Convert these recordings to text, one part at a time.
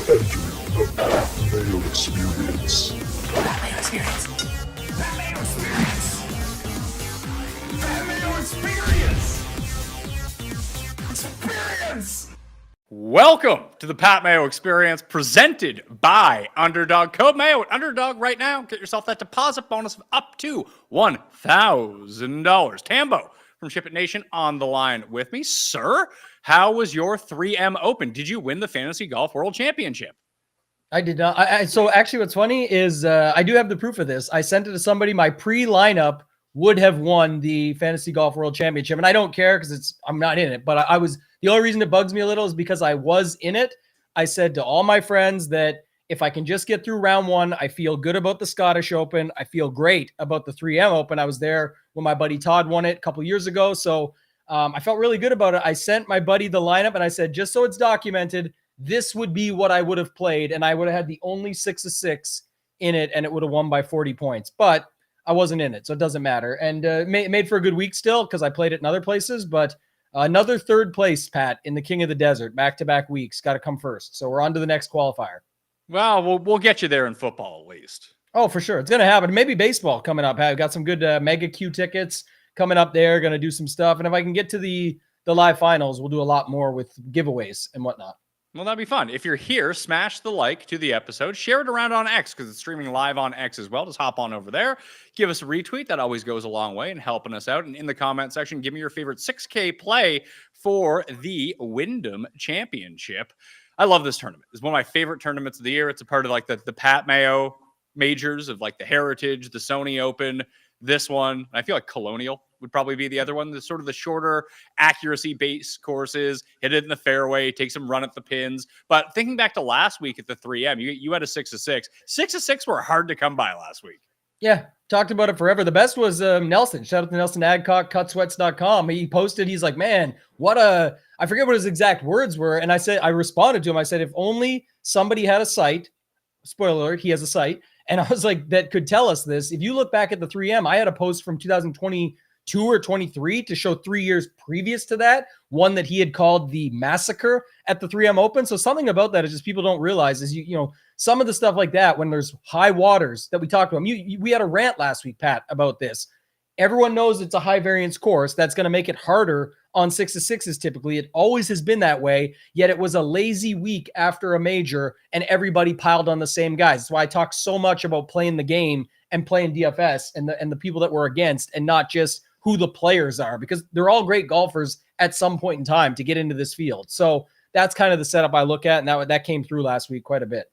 Entering the Mayo Experience. That Mayo Experience. That Mayo Experience. That Mayo Experience. Experience. Welcome to the Pat Mayo Experience, presented by Underdog. Code Mayo at Underdog right now. Get yourself that deposit bonus of up to $1,000. Tambo from Ship It Nation on the line with me. Sir, how was your 3M Open? Did you win the Fantasy Golf World Championship? I did not. So actually what's funny is I do have the proof of this. I sent it to somebody. My pre-lineup would have won the Fantasy Golf World Championship. And I don't care because I'm not in it. But I was, the only reason it bugs me a little is because I was in it. I said to all my friends that if I can just get through round one, I feel good about the Scottish Open. I feel great about the 3M Open. I was there when my buddy Todd won it a couple years ago. So I felt really good about it. I sent my buddy the lineup and I said, just so it's documented, this would be what I would have played. And I would have had the only 6 of 6 in it and it would have won by 40 points. But I wasn't in it, so it doesn't matter. And made for a good week still because I played it in other places. But another third place, Pat, in the King of the Desert, back-to-back weeks. Got to come first. So we're on to the next qualifier. Well, we'll get you there in football at least. Oh, for sure. It's going to happen. Maybe baseball coming up. I've got some good Mega Q tickets coming up there. Going to do some stuff. And if I can get to the live finals, we'll do a lot more with giveaways and whatnot. Well, that'd be fun. If you're here, smash the like to the episode. Share it around on X because it's streaming live on X as well. Just hop on over there. Give us a retweet. That always goes a long way in helping us out. And in the comment section, give me your favorite 6K play for the Wyndham Championship. I love this tournament. It's one of my favorite tournaments of the year. It's a part of like the Pat Mayo majors of like the Heritage, the Sony Open, this one. I feel like Colonial would probably be the other one. The sort of the shorter accuracy-based courses, hit it in the fairway, take some run at the pins. But thinking back to last week at the 3M, you had a 6 of 6. 6 of 6 were hard to come by last week. Yeah, talked about it forever. The best was Nelson. Shout out to Nelson Adcock, cutsweats.com. He posted, he's like, man, I forget what his exact words were. And I responded to him. I said, if only somebody had a site, spoiler alert, he has a site. And I was like, that could tell us this. If you look back at the 3M, I had a post from 2022 or 23 to show 3 years previous to that, one that he had called the massacre at the 3M Open. So something about that is just people don't realize is, you know, some of the stuff like that, when there's high waters that we talked about. We had a rant last week, Pat, about this. Everyone knows it's a high variance course. That's going to make it harder on 6 of 6s typically. It always has been that way, yet it was a lazy week after a major and everybody piled on the same guys. That's why I talk so much about playing the game and playing DFS and the people that we're against and not just who the players are, because they're all great golfers at some point in time to get into this field. So that's kind of the setup I look at, and that came through last week quite a bit.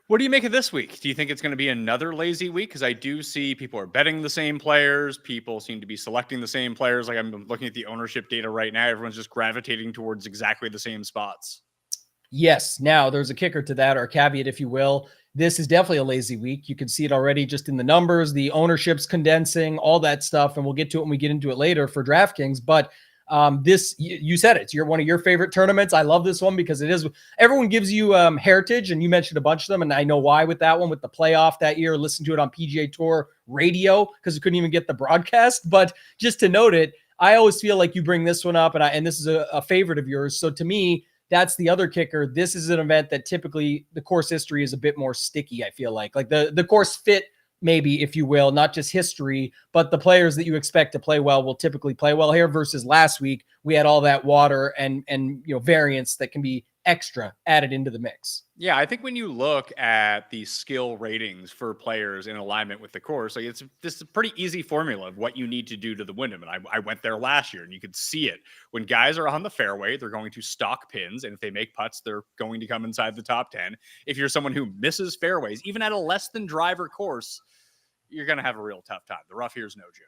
What do you make of this week? Do you think it's going to be another lazy week? Because I do see people are betting the same players. People seem to be selecting the same players. Like I'm looking at the ownership data right now. Everyone's just gravitating towards exactly the same spots. Yes. Now there's a kicker to that, or a caveat, if you will. This is definitely a lazy week. You can see it already just in the numbers, the ownership's condensing, all that stuff. And we'll get to it when we get into it later for DraftKings. But this, you said it. It's one of your favorite tournaments. I love this one because it is. Everyone gives you Heritage, and you mentioned a bunch of them, and I know why with that one, with the playoff that year. Listen to it on PGA Tour radio because we couldn't even get the broadcast. But just to note it, I always feel like you bring this one up, and this is a favorite of yours. So to me, that's the other kicker. This is an event that typically the course history is a bit more sticky. I feel like the course fit, maybe, if you will, not just history, but the players that you expect to play well will typically play well here versus last week. We had all that water and variance that can be extra added into the mix. Yeah, I think when you look at the skill ratings for players in alignment with the course, like this is a pretty easy formula of what you need to do to the Wyndham. And I went there last year and you could see it. When guys are on the fairway, they're going to stock pins. And if they make putts, they're going to come inside the top 10. If you're someone who misses fairways, even at a less than driver course, you're going to have a real tough time. The rough here is no joke.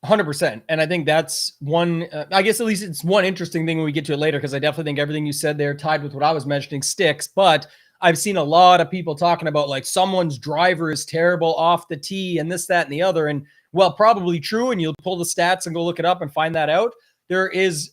100%. And I think that's one, I guess at least it's one interesting thing when we get to it later, because I definitely think everything you said there tied with what I was mentioning sticks. But I've seen a lot of people talking about like someone's driver is terrible off the tee and this, that, and the other. And well, probably true. And you'll pull the stats and go look it up and find that out. There is,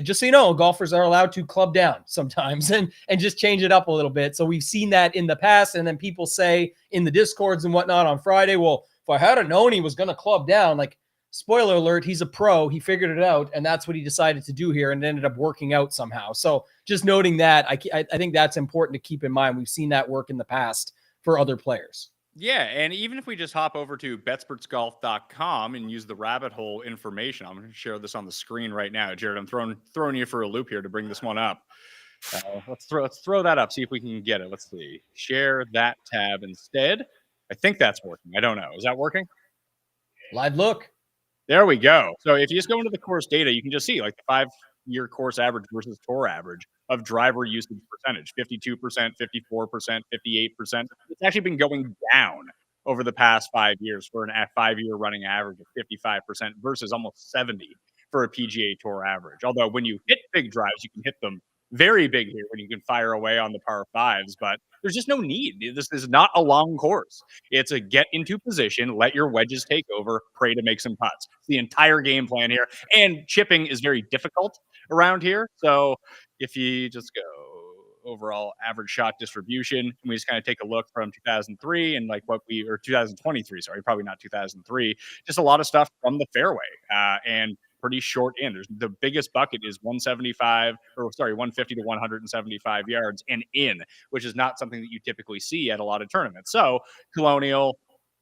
just so you know, golfers are allowed to club down sometimes and just change it up a little bit. So we've seen that in the past. And then people say in the Discords and whatnot on Friday, well, if I had known he was going to club down, like, spoiler alert, he's a pro. He figured it out, and that's what he decided to do here, and it ended up working out somehow. So just noting that, I think that's important to keep in mind. We've seen that work in the past for other players. Yeah, and even if we just hop over to betspertsgolf.com and use the rabbit hole information, I'm going to share this on the screen right now. Jared, I'm throwing you for a loop here to bring this one up. Let's throw that up, see if we can get it. Let's see. Share that tab instead. I think that's working. I don't know. Is that working? Live look. There we go. So if you just go into the course data, you can just see like the 5-year course average versus tour average of driver usage percentage, 52%, 54%, 58%. It's actually been going down over the past 5 years for a 5-year running average of 55% versus almost 70 for a PGA Tour average. Although when you hit big drives, you can hit them very big here when you can fire away on the par fives, but there's just no need. This is not a long course. It's a get into position, let your wedges take over, pray to make some putts. It's the entire game plan here. And chipping is very difficult around here. So if you just go overall average shot distribution, and we just kind of take a look from 2003 and like or 2023, sorry, probably not 2003, just a lot of stuff from the fairway and pretty short in. The biggest bucket is 150 to 175 yards and in, which is not something that you typically see at a lot of tournaments. So Colonial,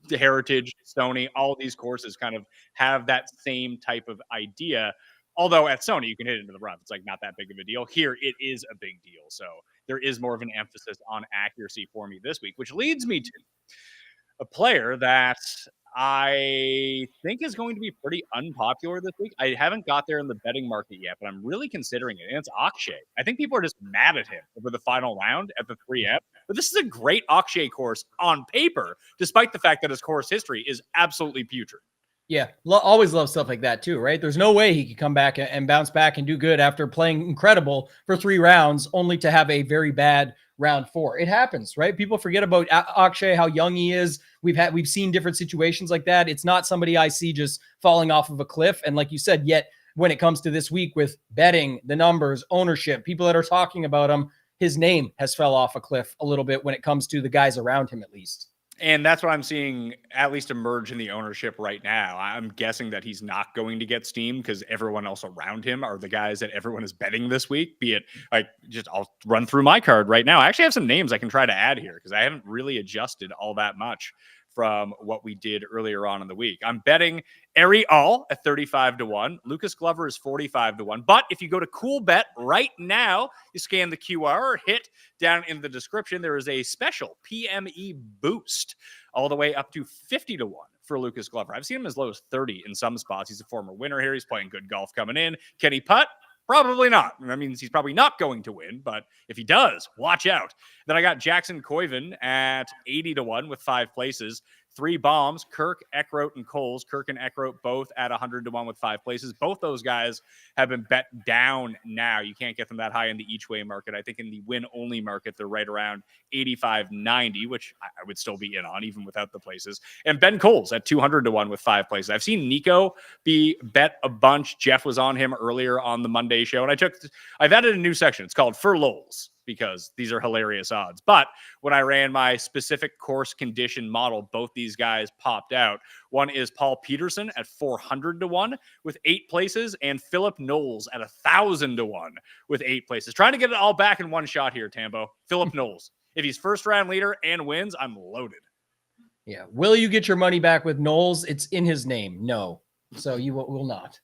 the Heritage, Stony, all these courses kind of have that same type of idea. Although at Sony, you can hit it into the rough. It's like not that big of a deal. Here, it is a big deal. So there is more of an emphasis on accuracy for me this week, which leads me to a player that I think is going to be pretty unpopular this week. I haven't got there in the betting market yet, but I'm really considering it. And it's Akshay. I think people are just mad at him over the final round at the 3M. But this is a great Akshay course on paper, despite the fact that his course history is absolutely putrid. Yeah, always love stuff like that too, right? There's no way he could come back and bounce back and do good after playing incredible for 3 rounds, only to have a very bad round 4. It happens, right? People forget about Akshay, how young he is. We've seen different situations like that. It's not somebody I see just falling off of a cliff. And like you said, yet when it comes to this week with betting, the numbers, ownership, people that are talking about him, his name has fell off a cliff a little bit when it comes to the guys around him, at least. And that's what I'm seeing at least emerge in the ownership right now. I'm guessing that he's not going to get steam because everyone else around him are the guys that everyone is betting this week. Be it I'll run through my card right now. I actually have some names I can try to add here because I haven't really adjusted all that much from what we did earlier on in the week. I'm betting Ari All at 35 to 1. Lucas Glover is 45 to 1. But if you go to Cool Bet right now, you scan the QR or hit down in the description, there is a special PME boost all the way up to 50 to 1 for Lucas Glover. I've seen him as low as 30 in some spots. He's a former winner here. He's playing good golf coming in. Can he putt? Probably not. That means he's probably not going to win, but if he does, watch out. Then I got Jackson Koiven at 80 to 1 with 5 places. 3 bombs, Kirk, Eckroat, and Coles. Kirk and Eckroat both at 100 to 1 with 5 places. Both those guys have been bet down now. You can't get them that high in the each-way market. I think in the win-only market, they're right around 85.90, which I would still be in on even without the places. And Ben Coles at 200 to 1 with 5 places. I've seen Nico be bet a bunch. Jeff was on him earlier on the Monday show, and I've added a new section. It's called For Lols, because these are hilarious odds. But when I ran my specific course condition model, both these guys popped out. One is Paul Peterson at 400 to 1 with 8 places, and Philip Knowles at 1,000 to 1 with 8 places. Trying to get it all back in one shot here, Tambo. Philip Knowles. If he's first round leader and wins, I'm loaded. Yeah. Will you get your money back with Knowles? It's in his name. No. So you will not.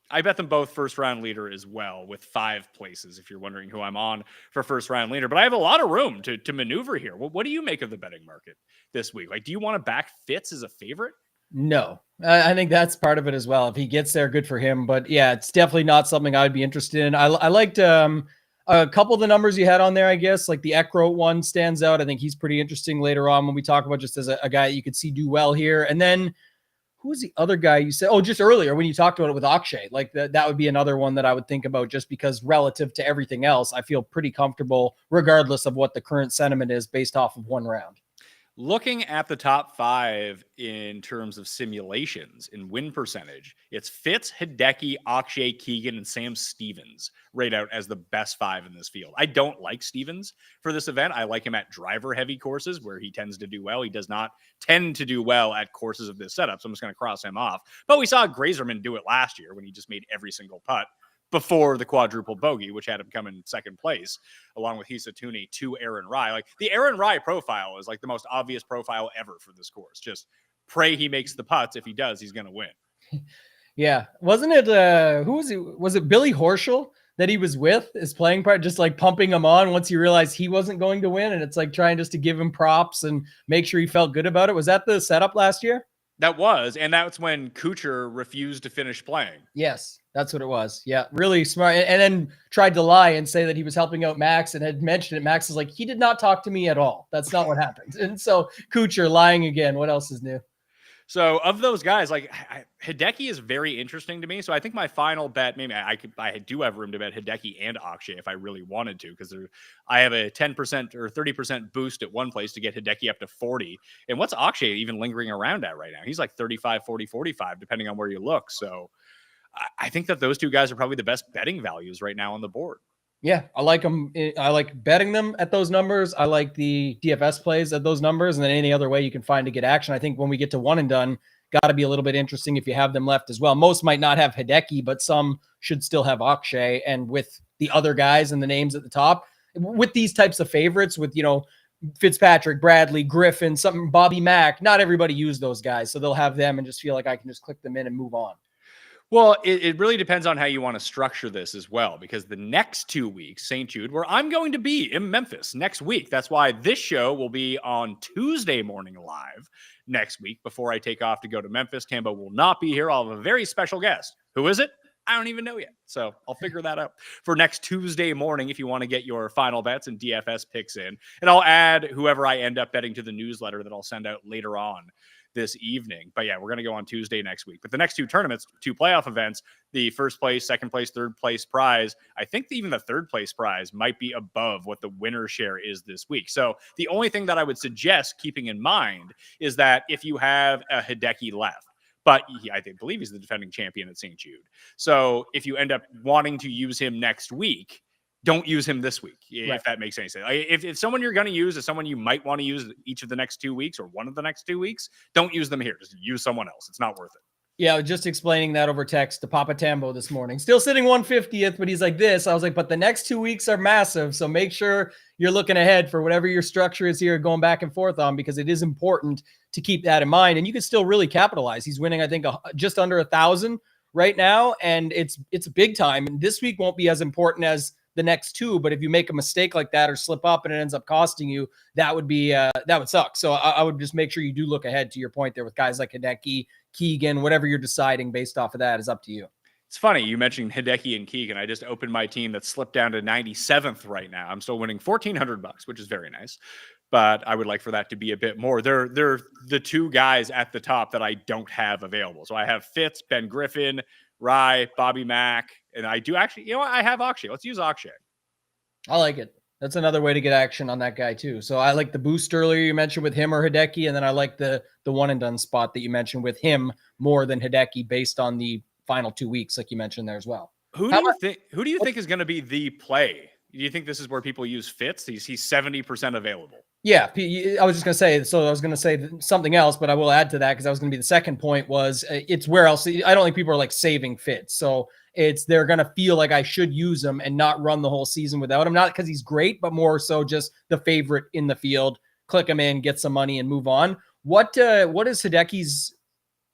I bet them both first round leader as well with 5 places, if you're wondering who I'm on for first round leader. But I have a lot of room to maneuver here. What do you make of the betting market this week? Like, do you want to back Fitz as a favorite? No, I think that's part of it as well. If he gets there, good for him. But yeah, it's definitely not something I'd be interested in. I liked a couple of the numbers you had on there, I guess. Like the Eckroat one stands out. I think he's pretty interesting later on when we talk about just as a guy that you could see do well here. And then who was the other guy you said? Oh, just earlier when you talked about it with Akshay, like that would be another one that I would think about just because relative to everything else, I feel pretty comfortable regardless of what the current sentiment is based off of one round. Looking at the top 5 in terms of simulations in win percentage, it's Fitz, Hideki, Akshay, Keegan, and Sam Stevens rate out as the best 5 in this field. I don't like Stevens for this event. I like him at driver-heavy courses where he tends to do well. He does not tend to do well at courses of this setup, so I'm just going to cross him off. But we saw Grazerman do it last year when he just made every single putt before the quadruple bogey, which had him come in second place, along with Hisatuni to Aaron Rai. Like the Aaron Rai profile is like the most obvious profile ever for this course. Just pray he makes the putts. If he does, he's going to win. Yeah. Wasn't it, who was he? Was it Billy Horschel that he was with his playing part, just like pumping him on once he realized he wasn't going to win? And it's like trying just to give him props and make sure he felt good about it. Was that the setup last year? That was, and that's when Kuchar refused to finish playing. Yes, that's what it was. Yeah, really smart. And then tried to lie and say that he was helping out Max and had mentioned it. Max is like, he did not talk to me at all. That's not what happened. And so Kuchar lying again. What else is new? So of those guys, like Hideki is very interesting to me. So I think my final bet, maybe I do have room to bet Hideki and Akshay if I really wanted to, because I have a 10% or 30% boost at one place to get Hideki up to 40. And what's Akshay even lingering around at right now? He's like 35, 40, 45, depending on where you look. So I think that those two guys are probably the best betting values right now on the board. Yeah, I like them. I like betting them at those numbers. I like the DFS plays at those numbers, and then any other way you can find to get action. I think when we get to one and done, got to be a little bit interesting if you have them left as well. Most might not have Hideki, but some should still have Akshay. And with the other guys and the names at the top, with these types of favorites, with, you know, Fitzpatrick, Bradley, Griffin, something, Bobby Mack, not everybody use those guys. So they'll have them and just feel like I can just click them in and move on. Well, it really depends on how you want to structure this as well, because the next 2 weeks, St. Jude, where I'm going to be in Memphis next week. That's why this show will be on Tuesday morning live next week before I take off to go to Memphis. Tambo will not be here. I'll have a very special guest. Who is it? I don't even know yet. So I'll figure that out for next Tuesday morning if you want to get your final bets and DFS picks in. And I'll add whoever I end up betting to the newsletter that I'll send out later on this evening. But yeah, we're going to go on Tuesday next week. But the next two tournaments, 2 playoff events, the first place, second place, third place prize, I think even the third place prize might be above what the winner share is this week. So the only thing that I would suggest keeping in mind is that if you have a Hideki left, but I believe he's the defending champion at St. Jude. So if you end up wanting to use him next week, don't use him this week, if that makes any sense. If someone you're going to use is someone you might want to use each of the next 2 weeks or one of the next 2 weeks, don't use them here. Just use someone else. It's not worth it. Yeah, I was just explaining that over text to Papa Tambo this morning. Still sitting 150th, but he's like this. I was like, but the next 2 weeks are massive. So make sure you're looking ahead for whatever your structure is here, going back and forth on, because it is important to keep that in mind. And you can still really capitalize. He's winning, I think, just under 1,000 right now. And it's big time. And this week won't be as important as the next 2, but if you make a mistake like that or slip up and it ends up costing you, that would be that would suck. So I would just make sure you do look ahead to your point there with guys like Hideki, Keegan, whatever you're deciding based off of that is up to you. It's funny you mentioned Hideki and Keegan. I just opened my team that slipped down to 97th right now. I'm still winning $1,400, which is very nice, but I would like for that to be a bit more. They're the 2 guys at the top that I don't have available. So I have Fitz, Ben Griffin, Rye, Bobby Mack, and I do actually, I have Akshay. Let's use Akshay. I like it. That's another way to get action on that guy too. So I like the boost earlier you mentioned with him or Hideki, and then I like the one and done spot that you mentioned with him more than Hideki based on the final 2 weeks, like you mentioned there as well. Who do you think is going to be the play? Do you think this is where people use Fitz? He's 70% available. Yeah, I was just going to say, so I was going to say something else, but I will add to that because that was going to be the second point was it's where else. I don't think people are like saving Fitz. So they're going to feel like I should use him and not run the whole season without him. Not because he's great, but more so just the favorite in the field. Click him in, get some money and move on. What is Hideki's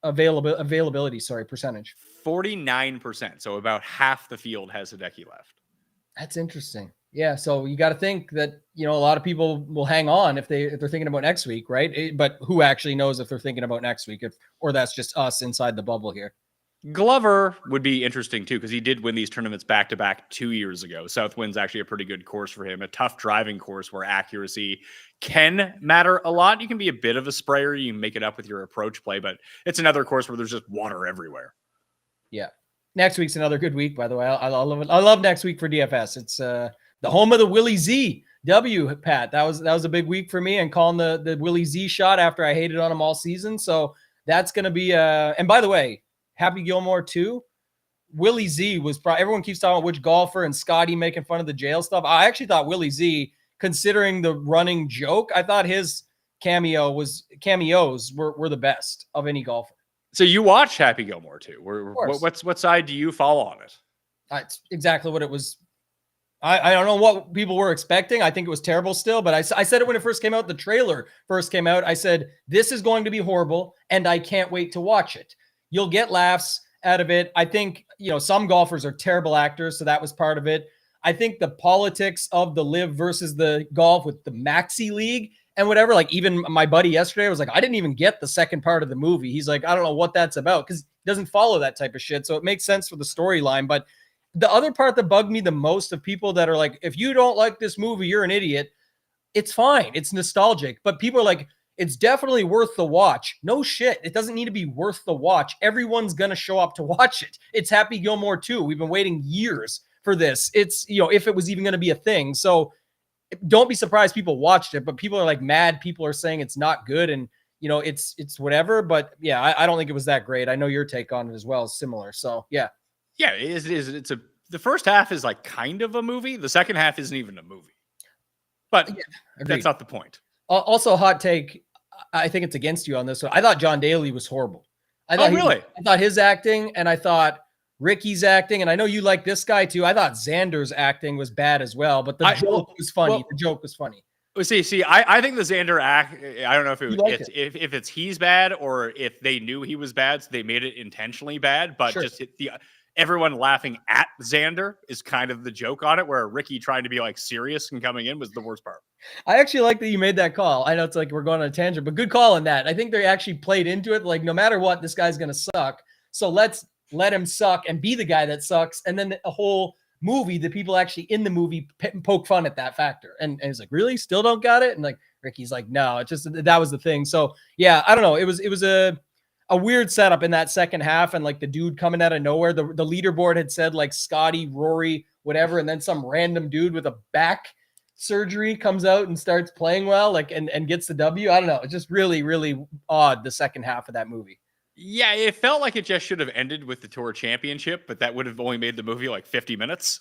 availability percentage? 49%. So about half the field has Hideki left. That's interesting. Yeah, so you got to think that, a lot of people will hang on if they're thinking about next week, right? But who actually knows if they're thinking about next week, or that's just us inside the bubble here. Glover would be interesting too, because he did win these tournaments back-to-back 2 years ago. Southwind's actually a pretty good course for him, a tough driving course where accuracy can matter a lot. You can be a bit of a sprayer. You can make it up with your approach play, but it's another course where there's just water everywhere. Yeah. Next week's another good week, by the way. I love it. I love next week for DFS. It's the home of the Willie Z W, Pat. That was a big week for me, and calling the Willie Z shot after I hated on him all season. So that's going to be and by the way, Happy Gilmore too. Willie Z was probably, everyone keeps talking about which golfer and Scotty making fun of the jail stuff. I actually thought Willie Z, considering the running joke, I thought his cameos were the best of any golfer. So you watch Happy Gilmore too. What side do you fall on it? It's exactly what it was. I don't know what people were expecting. I think it was terrible still, but I said it when it first came out. The trailer first came out. I said, this is going to be horrible, and I can't wait to watch it. You'll get laughs out of it. I think, some golfers are terrible actors, so that was part of it. I think the politics of the live versus the golf with the maxi league and whatever, like even my buddy yesterday was like, I didn't even get the second part of the movie. He's like, I don't know what that's about, because it doesn't follow that type of shit. So it makes sense for the storyline. But the other part that bugged me the most of people that are like, if you don't like this movie, you're an idiot. It's fine. It's nostalgic. But people are like, it's definitely worth the watch. No shit. It doesn't need to be worth the watch. Everyone's going to show up to watch it. It's Happy Gilmore 2. We've been waiting years for this. It's, if it was even going to be a thing. So don't be surprised people watched it, but people are like mad. People are saying it's not good. And, it's whatever. But yeah, I don't think it was that great. I know your take on it as well is similar. So yeah. Yeah, it is. The first half is like kind of a movie. The second half isn't even a movie. But yeah, that's not the point. Also, hot take. I think it's against you on this one. I thought John Daly was horrible. I thought his acting, and I thought Ricky's acting, and I know you like this guy too. I thought Xander's acting was bad as well, but the joke was funny. The joke was funny. See, I think the Xander act, I don't know if it's he's bad or if they knew he was bad, so they made it intentionally bad, but just everyone laughing at Xander is kind of the joke on it, where Ricky trying to be like serious and coming in was the worst part. I actually like that you made that call. I know it's like we're going on a tangent, but good call on that. I think they actually played into it. Like, no matter what, this guy's going to suck. So let's let him suck and be the guy that sucks. And then a whole movie, the people actually in the movie poke fun at that factor. And it's like, really? Still don't got it? And like, Ricky's like, no, it's just, that was the thing. So yeah, I don't know. It was a weird setup in that second half. And like the dude coming out of nowhere, the leaderboard had said like Scotty, Rory, whatever. And then some random dude with a back surgery comes out and starts playing well, like, and gets the W. I don't know. It's just really, really odd, the second half of that movie. Yeah, it felt like it just should have ended with the Tour Championship, but that would have only made the movie like 50 minutes.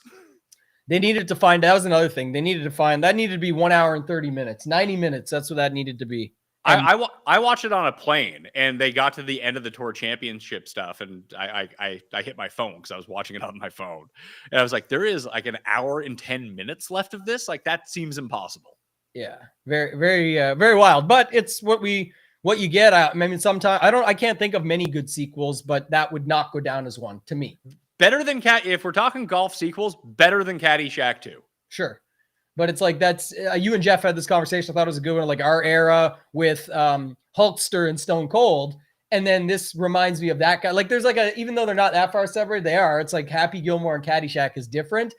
They needed to find, that was another thing. They needed to find, that needed to be 1 hour and 30 minutes, 90 minutes. That's what that needed to be. I watched it on a plane, and they got to the end of the Tour Championship stuff, and I hit my phone because I was watching it on my phone, and I was like, there is like 1 hour and 10 minutes left of this. Like, that seems impossible. Yeah, very, very, very wild. But it's what you get. I mean, sometimes I can't think of many good sequels, but that would not go down as one to me. Better than if we're talking golf sequels, better than Caddyshack 2. Sure. But it's like, that's you and Jeff had this conversation. I thought it was a good one, like our era with Hulkster and Stone Cold. And then this reminds me of that guy. Like, there's like even though they're not that far separated, they are. It's like Happy Gilmore and Caddyshack is different.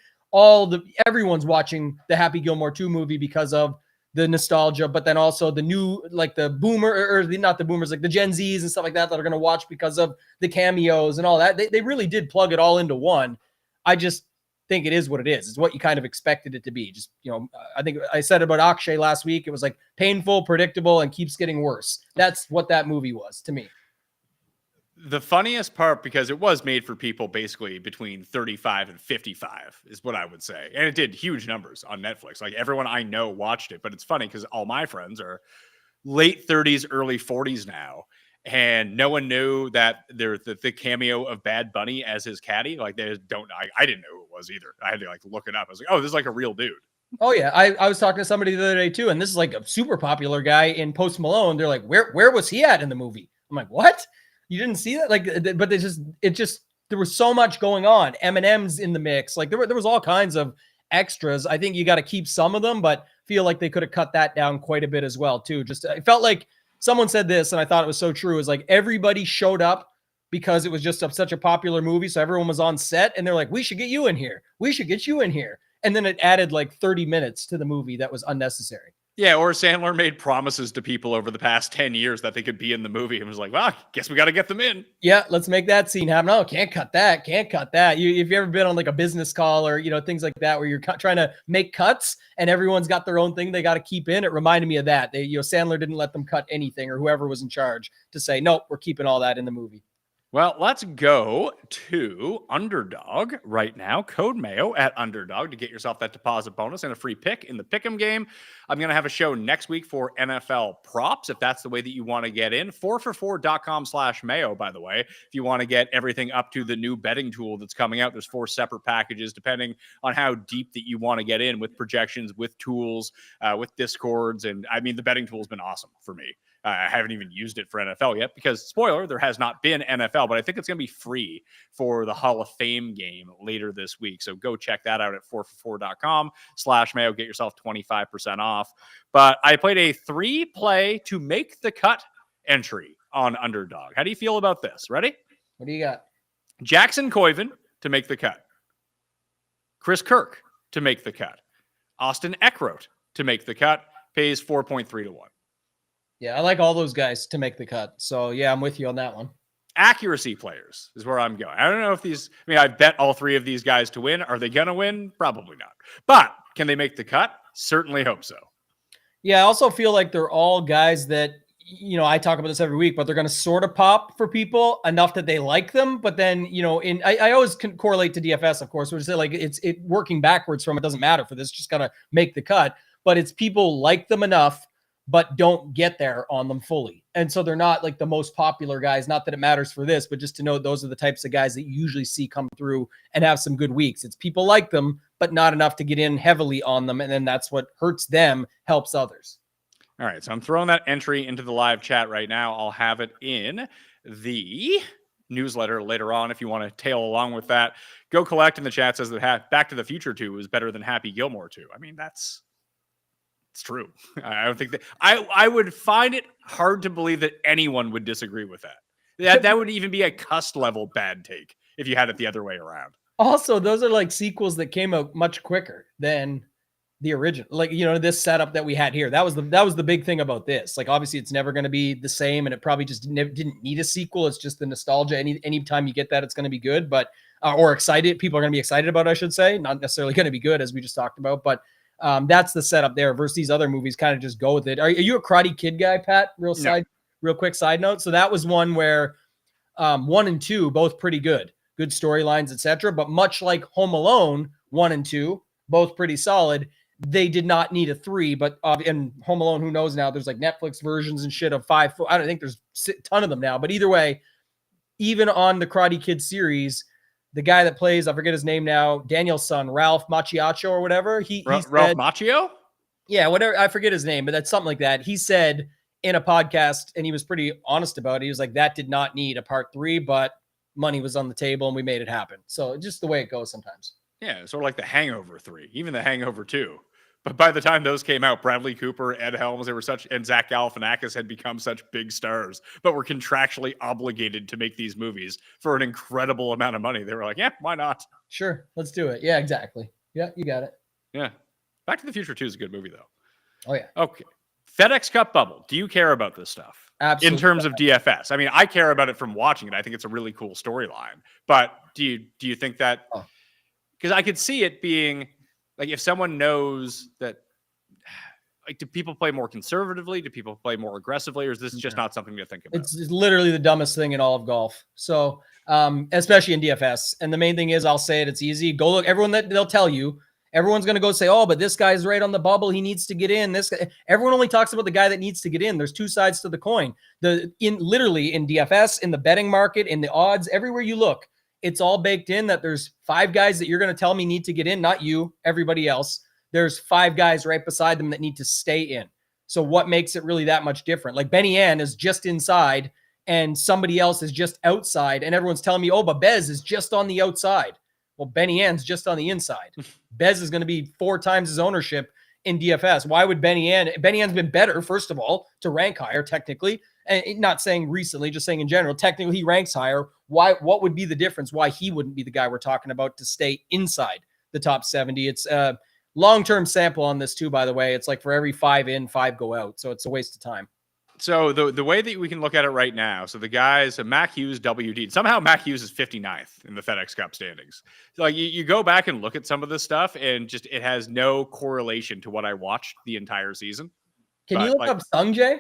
Everyone's watching the Happy Gilmore 2 movie because of the nostalgia, but then also the new, like the boomer not the boomers, like the Gen Zs and stuff like that are going to watch because of the cameos and all that. They really did plug it all into one. I just think it is what it is. It's what you kind of expected it to be. Just, I think I said about Akshay last week. It was like painful, predictable, and keeps getting worse. That's what that movie was to me. The funniest part, because it was made for people basically between 35 and 55 is what I would say. And it did huge numbers on Netflix. Like, everyone I know watched it, but it's funny because all my friends are late 30s, early 40s now. And no one knew that there's the cameo of Bad Bunny as his caddy. Like, they don't, I didn't know who it was either. I had to like look it up. I was like, oh, this is like a real dude. Oh yeah. I was talking to somebody the other day too. And this is like a super popular guy in Post Malone. They're like, where was he at in the movie? I'm like, what? You didn't see that? Like, but there was so much going on. Eminem's in the mix. Like, there was all kinds of extras. I think you got to keep some of them, but feel like they could have cut that down quite a bit as well too. Just, it felt like someone said this, and I thought it was so true. Is like everybody showed up because it was just such a popular movie. So everyone was on set and they're like, we should get you in here. We should get you in here. And then it added like 30 minutes to the movie that was unnecessary. Yeah, or Sandler made promises to people over the past 10 years that they could be in the movie and was like, well, I guess we got to get them in. Yeah, let's make that scene happen. No, can't cut that. Can't cut that. If you've ever been on like a business call or, things like that where you're trying to make cuts and everyone's got their own thing they got to keep in, it reminded me of that. Sandler didn't let them cut anything, or whoever was in charge, to say, nope, we're keeping all that in the movie. Well, let's go to Underdog right now. Code Mayo at Underdog to get yourself that deposit bonus and a free pick in the Pick'em game. I'm going to have a show next week for NFL props, if that's the way that you want to get in. 4for4.com/Mayo, by the way, if you want to get everything up to the new betting tool that's coming out. There's 4 separate packages, depending on how deep that you want to get in, with projections, with tools, with discords. And I mean, the betting tool has been awesome for me. I haven't even used it for NFL yet because, spoiler, there has not been NFL, but I think it's going to be free for the Hall of Fame game later this week. So go check that out at 4for4.com/Mayo. Get yourself 25% off. But I played a 3-play to make the cut entry on Underdog. How do you feel about this? Ready? What do you got? Jackson Koiven to make the cut. Chris Kirk to make the cut. Austin Eckroat to make the cut. Pays 4.3 to 1. Yeah, I like all those guys to make the cut. So, yeah, I'm with you on that one. Accuracy players is where I'm going. I don't know if I bet all 3 of these guys to win. Are they going to win? Probably not. But can they make the cut? Certainly hope so. Yeah, I also feel like they're all guys that, I talk about this every week, but they're going to sort of pop for people enough that they like them. But then, I always can correlate to DFS, of course, which is like it working backwards from it doesn't matter for this, just got to make the cut. But it's people like them enough but don't get there on them fully. And so they're not like the most popular guys. Not that it matters for this, but just to know those are the types of guys that you usually see come through and have some good weeks. It's people like them, but not enough to get in heavily on them. And then that's what hurts them, helps others. All right. So I'm throwing that entry into the live chat right now. I'll have it in the newsletter later on if you want to tail along with that. Go Collect in the chat says that Back to the Future 2 is better than Happy Gilmore 2. I mean, it's true. I don't think that I would find it hard to believe that anyone would disagree with that. That would even be a cuss level bad take if you had it the other way around. Also, those are like sequels that came out much quicker than the original. Like, this setup that we had here. That was the big thing about this. Like, obviously it's never going to be the same, and it probably just didn't need a sequel. It's just the nostalgia. Anytime you get that, it's going to be good, but or excited. People are going to be excited about it, I should say. Not necessarily going to be good, as we just talked about, but that's the setup there versus these other movies kind of just go with it. Are you a Karate Kid guy, Pat? Real quick side note. So that was one where 1 and 2, both pretty good storylines, etc. But much like Home Alone 1 and 2, both pretty solid. They did not need a 3, but in Home Alone, who knows now, there's like Netflix versions and shit of 5. I don't think there's a ton of them now, but either way, even on the Karate Kid series, the guy that plays, I forget his name now, Daniel's son, Ralph Macchio or whatever. Ralph Macchio? Yeah, whatever. I forget his name, but that's something like that. He said in a podcast, and he was pretty honest about it. He was like, that did not need a part 3, but money was on the table and we made it happen. So just the way it goes sometimes. Yeah, sort of like the Hangover 3, even the Hangover 2. But by the time those came out, Bradley Cooper, Ed Helms, and Zach Galifianakis had become such big stars, but were contractually obligated to make these movies for an incredible amount of money. They were like, yeah, why not? Sure, let's do it. Yeah, exactly. Yeah, you got it. Yeah. Back to the Future 2 is a good movie, though. Oh, yeah. Okay. FedEx Cup Bubble. Do you care about this stuff? Absolutely. In terms of DFS? I mean, I care about it from watching it. I think it's a really cool storyline. But do you think that... Because I could see it being... Like, if someone knows that, like, do people play more conservatively? Do people play more aggressively? Or is this just not something to think about? It's literally the dumbest thing in all of golf. So, especially in DFS. And the main thing is, I'll say it, it's easy. Go look, they'll tell you, everyone's going to go say, oh, but this guy's right on the bubble. He needs to get in. Everyone only talks about the guy that needs to get in. There's 2 sides to the coin. Literally in DFS, in the betting market, in the odds, everywhere you look, it's all baked in that there's 5 guys that you're going to tell me need to get in, not you, everybody else. There's 5 guys right beside them that need to stay in. So what makes it really that much different? Like Benny Ann is just inside and somebody else is just outside. And everyone's telling me, oh, but Bez is just on the outside. Well, Benny Ann's just on the inside. Bez is going to be 4 times his ownership in DFS. Why would Benny Ann's been better, first of all, to rank higher technically. And not saying recently, just saying in general, technically he ranks higher. Why? What would be the difference? Why he wouldn't be the guy we're talking about to stay inside the top 70? It's long-term sample on this too, by the way. It's like for every 5 in, 5 go out. So it's a waste of time. So the way that we can look at it right now, so the guys, Mac Hughes, WD, somehow Mac Hughes is 59th in the FedEx Cup standings. So like you go back and look at some of this stuff, and just it has no correlation to what I watched the entire season. Can you look up Sungjae?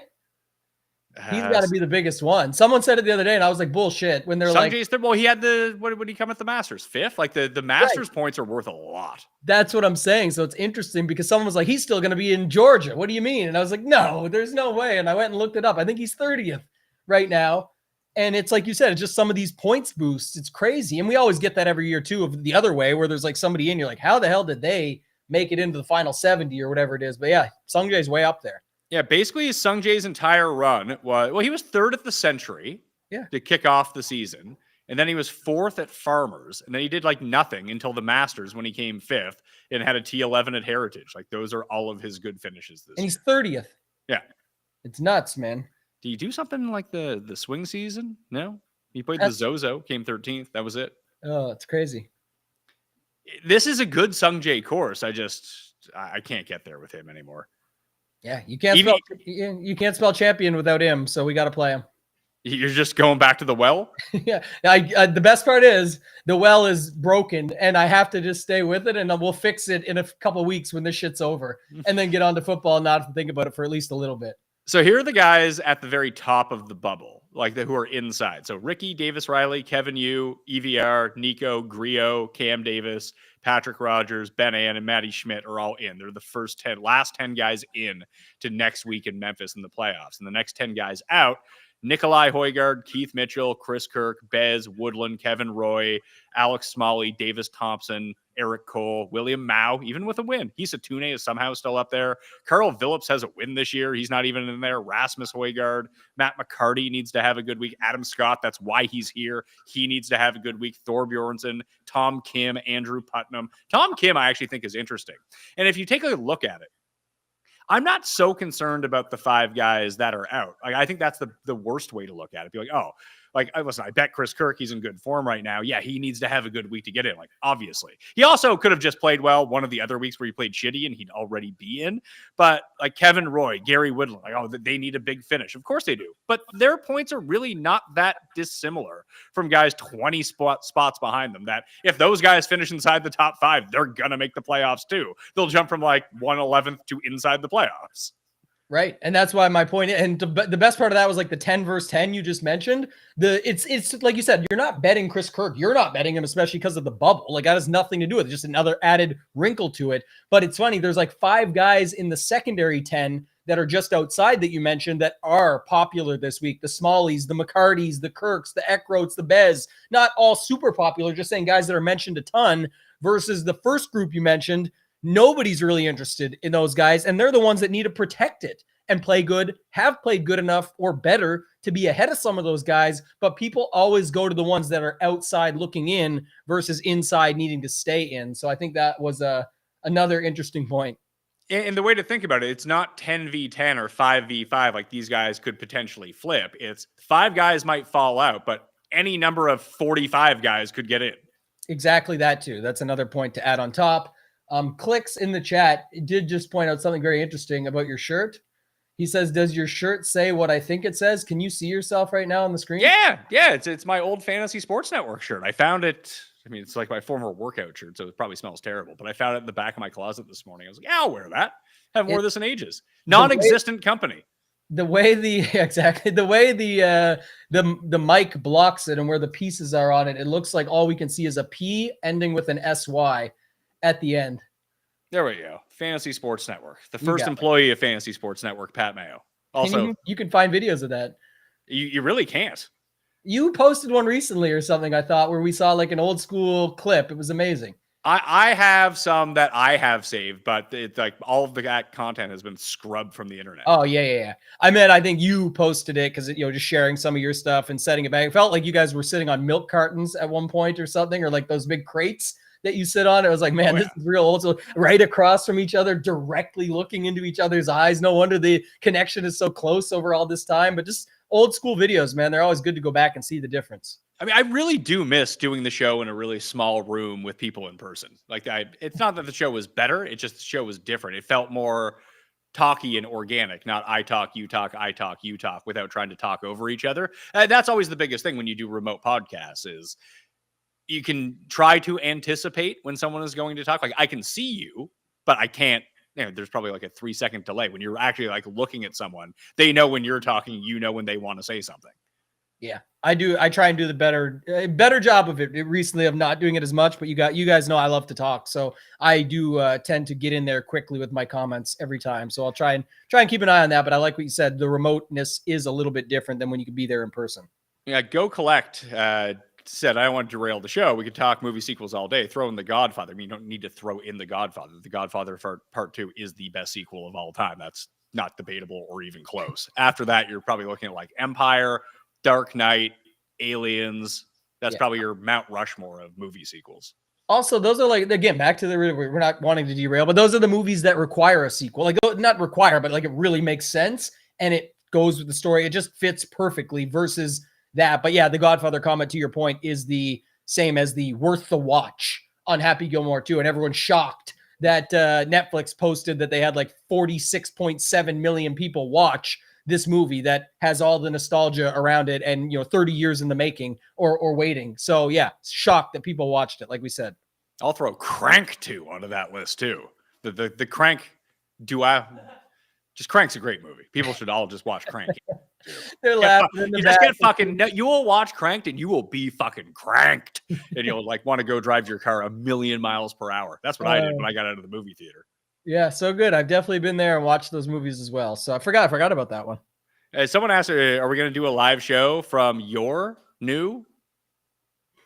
He's got to be the biggest one. Someone said it the other day, and I was like, bullshit. When they're Sungjae's well, he had what would he come at the Masters? 5th? Like the Masters points are worth a lot. That's what I'm saying. So it's interesting because someone was like, he's still going to be in Georgia. What do you mean? And I was like, no, there's no way. And I went and looked it up. I think he's 30th right now. And it's like you said, it's just some of these points boosts. It's crazy. And we always get that every year too, of the other way where there's like somebody in, you're like, how the hell did they make it into the final 70 or whatever it is? But yeah, Sungjae's way up there. Yeah, basically Sungjae's entire run was, he was 3rd at the Century to kick off the season. And then he was 4th at Farmers. And then he did like nothing until the Masters when he came 5th and had a T11 at Heritage. Like those are all of his good finishes this year. And he's 30th. Yeah. It's nuts, man. Do you do something like the swing season? No? He played the Zozo, came 13th. That was it. Oh, it's crazy. This is a good Sungjae course. I can't get there with him anymore. Yeah, you can't spell champion without him, so we got to play him. You're just going back to the well? Yeah. The best part is the well is broken, and I have to just stay with it, and we'll fix it in a couple of weeks when this shit's over, and then get on to football and not have to think about it for at least a little bit. So here are the guys at the very top of the bubble, like who are inside. So Ricky, Davis Riley, Kevin Yu, EVR, Nico, Griot, Cam Davis, Patrick Rogers, Ben Ann, and Matty Schmidt are all in. They're the last 10 guys in to next week in Memphis in the playoffs. And the next 10 guys out, Nikolai Højgaard, Keith Mitchell, Chris Kirk, Bez, Woodland, Kevin Roy, Alex Smalley, Davis Thompson, Eric Cole, William Mao, even with a win. Hisa Tune is somehow still up there. Carl Phillips has a win this year. He's not even in there. Rasmus Højgaard, Matt McCarty needs to have a good week. Adam Scott, that's why he's here. He needs to have a good week. Thor Bjornsson, Tom Kim, Andrew Putnam. Tom Kim, I actually think is interesting. And if you take a look at it, I'm not so concerned about the 5 guys that are out. Like, I think that's the worst way to look at it. Be like, oh, like, listen, I bet Chris Kirk, he's in good form right now. Yeah, he needs to have a good week to get in. Like, obviously. He also could have just played well one of the other weeks where he played shitty and he'd already be in. But like Kevin Roy, Gary Woodland, like, oh, they need a big finish. Of course they do. But their points are really not that dissimilar from guys 20 spots behind them, that if those guys finish inside the top 5, they're going to make the playoffs too. They'll jump from like 111th to inside the playoffs. Right. And that's why my point, and the best part of that was like the 10 versus 10 you just mentioned. It's like you said, you're not betting Chris Kirk. You're not betting him, especially because of the bubble. Like, that has nothing to do with it. Just another added wrinkle to it. But it's funny. There's like 5 guys in the secondary 10 that are just outside that you mentioned that are popular this week. The Smalleys, the McCartys, the Kirks, the Eckroats, the Bez, not all super popular, just saying guys that are mentioned a ton versus the first group you mentioned. Nobody's really interested in those guys, and they're the ones that need to protect it and play good, have played good enough or better to be ahead of some of those guys, but people always go to the ones that are outside looking in versus inside needing to stay in. So I think that was another interesting point. And the way to think about it, it's not 10v10 or 5v5 like these guys could potentially flip. It's 5 guys might fall out, but any number of 45 guys could get in. Exactly that too. That's another point to add on top. Clicks in the chat did just point out something very interesting about your shirt. He says, does your shirt say what I think it says? Can you see yourself right now on the screen? Yeah. It's my old Fantasy Sports Network shirt. I found it. I mean, it's like my former workout shirt, so it probably smells terrible, but I found it in the back of my closet this morning. I was like, yeah, I'll wear that. Haven't worn this in ages. Non-existent company. The way the mic blocks it and where the pieces are on it, it looks like all we can see is a P ending with an SY at the end. There we go. Fantasy Sports Network. The first employee of Fantasy Sports Network, Pat Mayo. Also, you can find videos of that. You really can't. You posted one recently or something, I thought, where we saw like an old school clip. It was amazing. I have some that I have saved, but it's like all of the content has been scrubbed from the internet. Oh, yeah. I think you posted it because, just sharing some of your stuff and setting it back. It felt like you guys were sitting on milk cartons at one point or something, or like those big crates that you sit on. It was like, man, this is real old school. Right across from each other, directly looking into each other's eyes. No wonder the connection is so close over all this time. But just old school videos, man. They're always good to go back and see the difference. I mean, I really do miss doing the show in a really small room with people in person. Like, it's not that the show was better. It's just the show was different. It felt more talky and organic, not I talk, you talk, I talk, you talk, without trying to talk over each other. That's always the biggest thing when you do remote podcasts is you can try to anticipate when someone is going to talk. Like, I can see you, but I can't. There's probably like a 3-second delay when you're actually like looking at someone. They know when you're talking, you know when they want to say something. Yeah, I do. I try and do the better job of it recently of not doing it as much, but you guys know I love to talk. So I do tend to get in there quickly with my comments every time. So I'll try and keep an eye on that. But I like what you said. The remoteness is a little bit different than when you can be there in person. Yeah. Go Collect said, I don't want to derail the show. We could talk movie sequels all day. Throw in The Godfather. I mean, you don't need to throw in The Godfather. The Godfather Part 2 is the best sequel of all time. That's not debatable or even close. After that, you're probably looking at like Empire, Dark Knight, Aliens. That's probably your Mount Rushmore of movie sequels. Also, those are like, again, back to we're not wanting to derail, but those are the movies that require a sequel. Like, not require, but like it really makes sense and it goes with the story. It just fits perfectly versus that. But yeah, The Godfather comment, to your point, is the same as the worth the watch on Happy Gilmore 2. And everyone's shocked that Netflix posted that they had like 46.7 million people watch this movie that has all the nostalgia around it and, 30 years in the making or waiting. So yeah, shocked that people watched it. Like we said, I'll throw Crank 2 onto that list too. The Crank Crank's a great movie. People should all just watch Crank. They're laughing. You just get fucking, you will watch Cranked and you will be fucking cranked and you'll like want to go drive your car 1,000,000 miles per hour. That's what I did when I got out of the movie theater. Yeah, so good. I've definitely been there and watched those movies as well. So I forgot about that one. Someone asked, are we going to do a live show from your new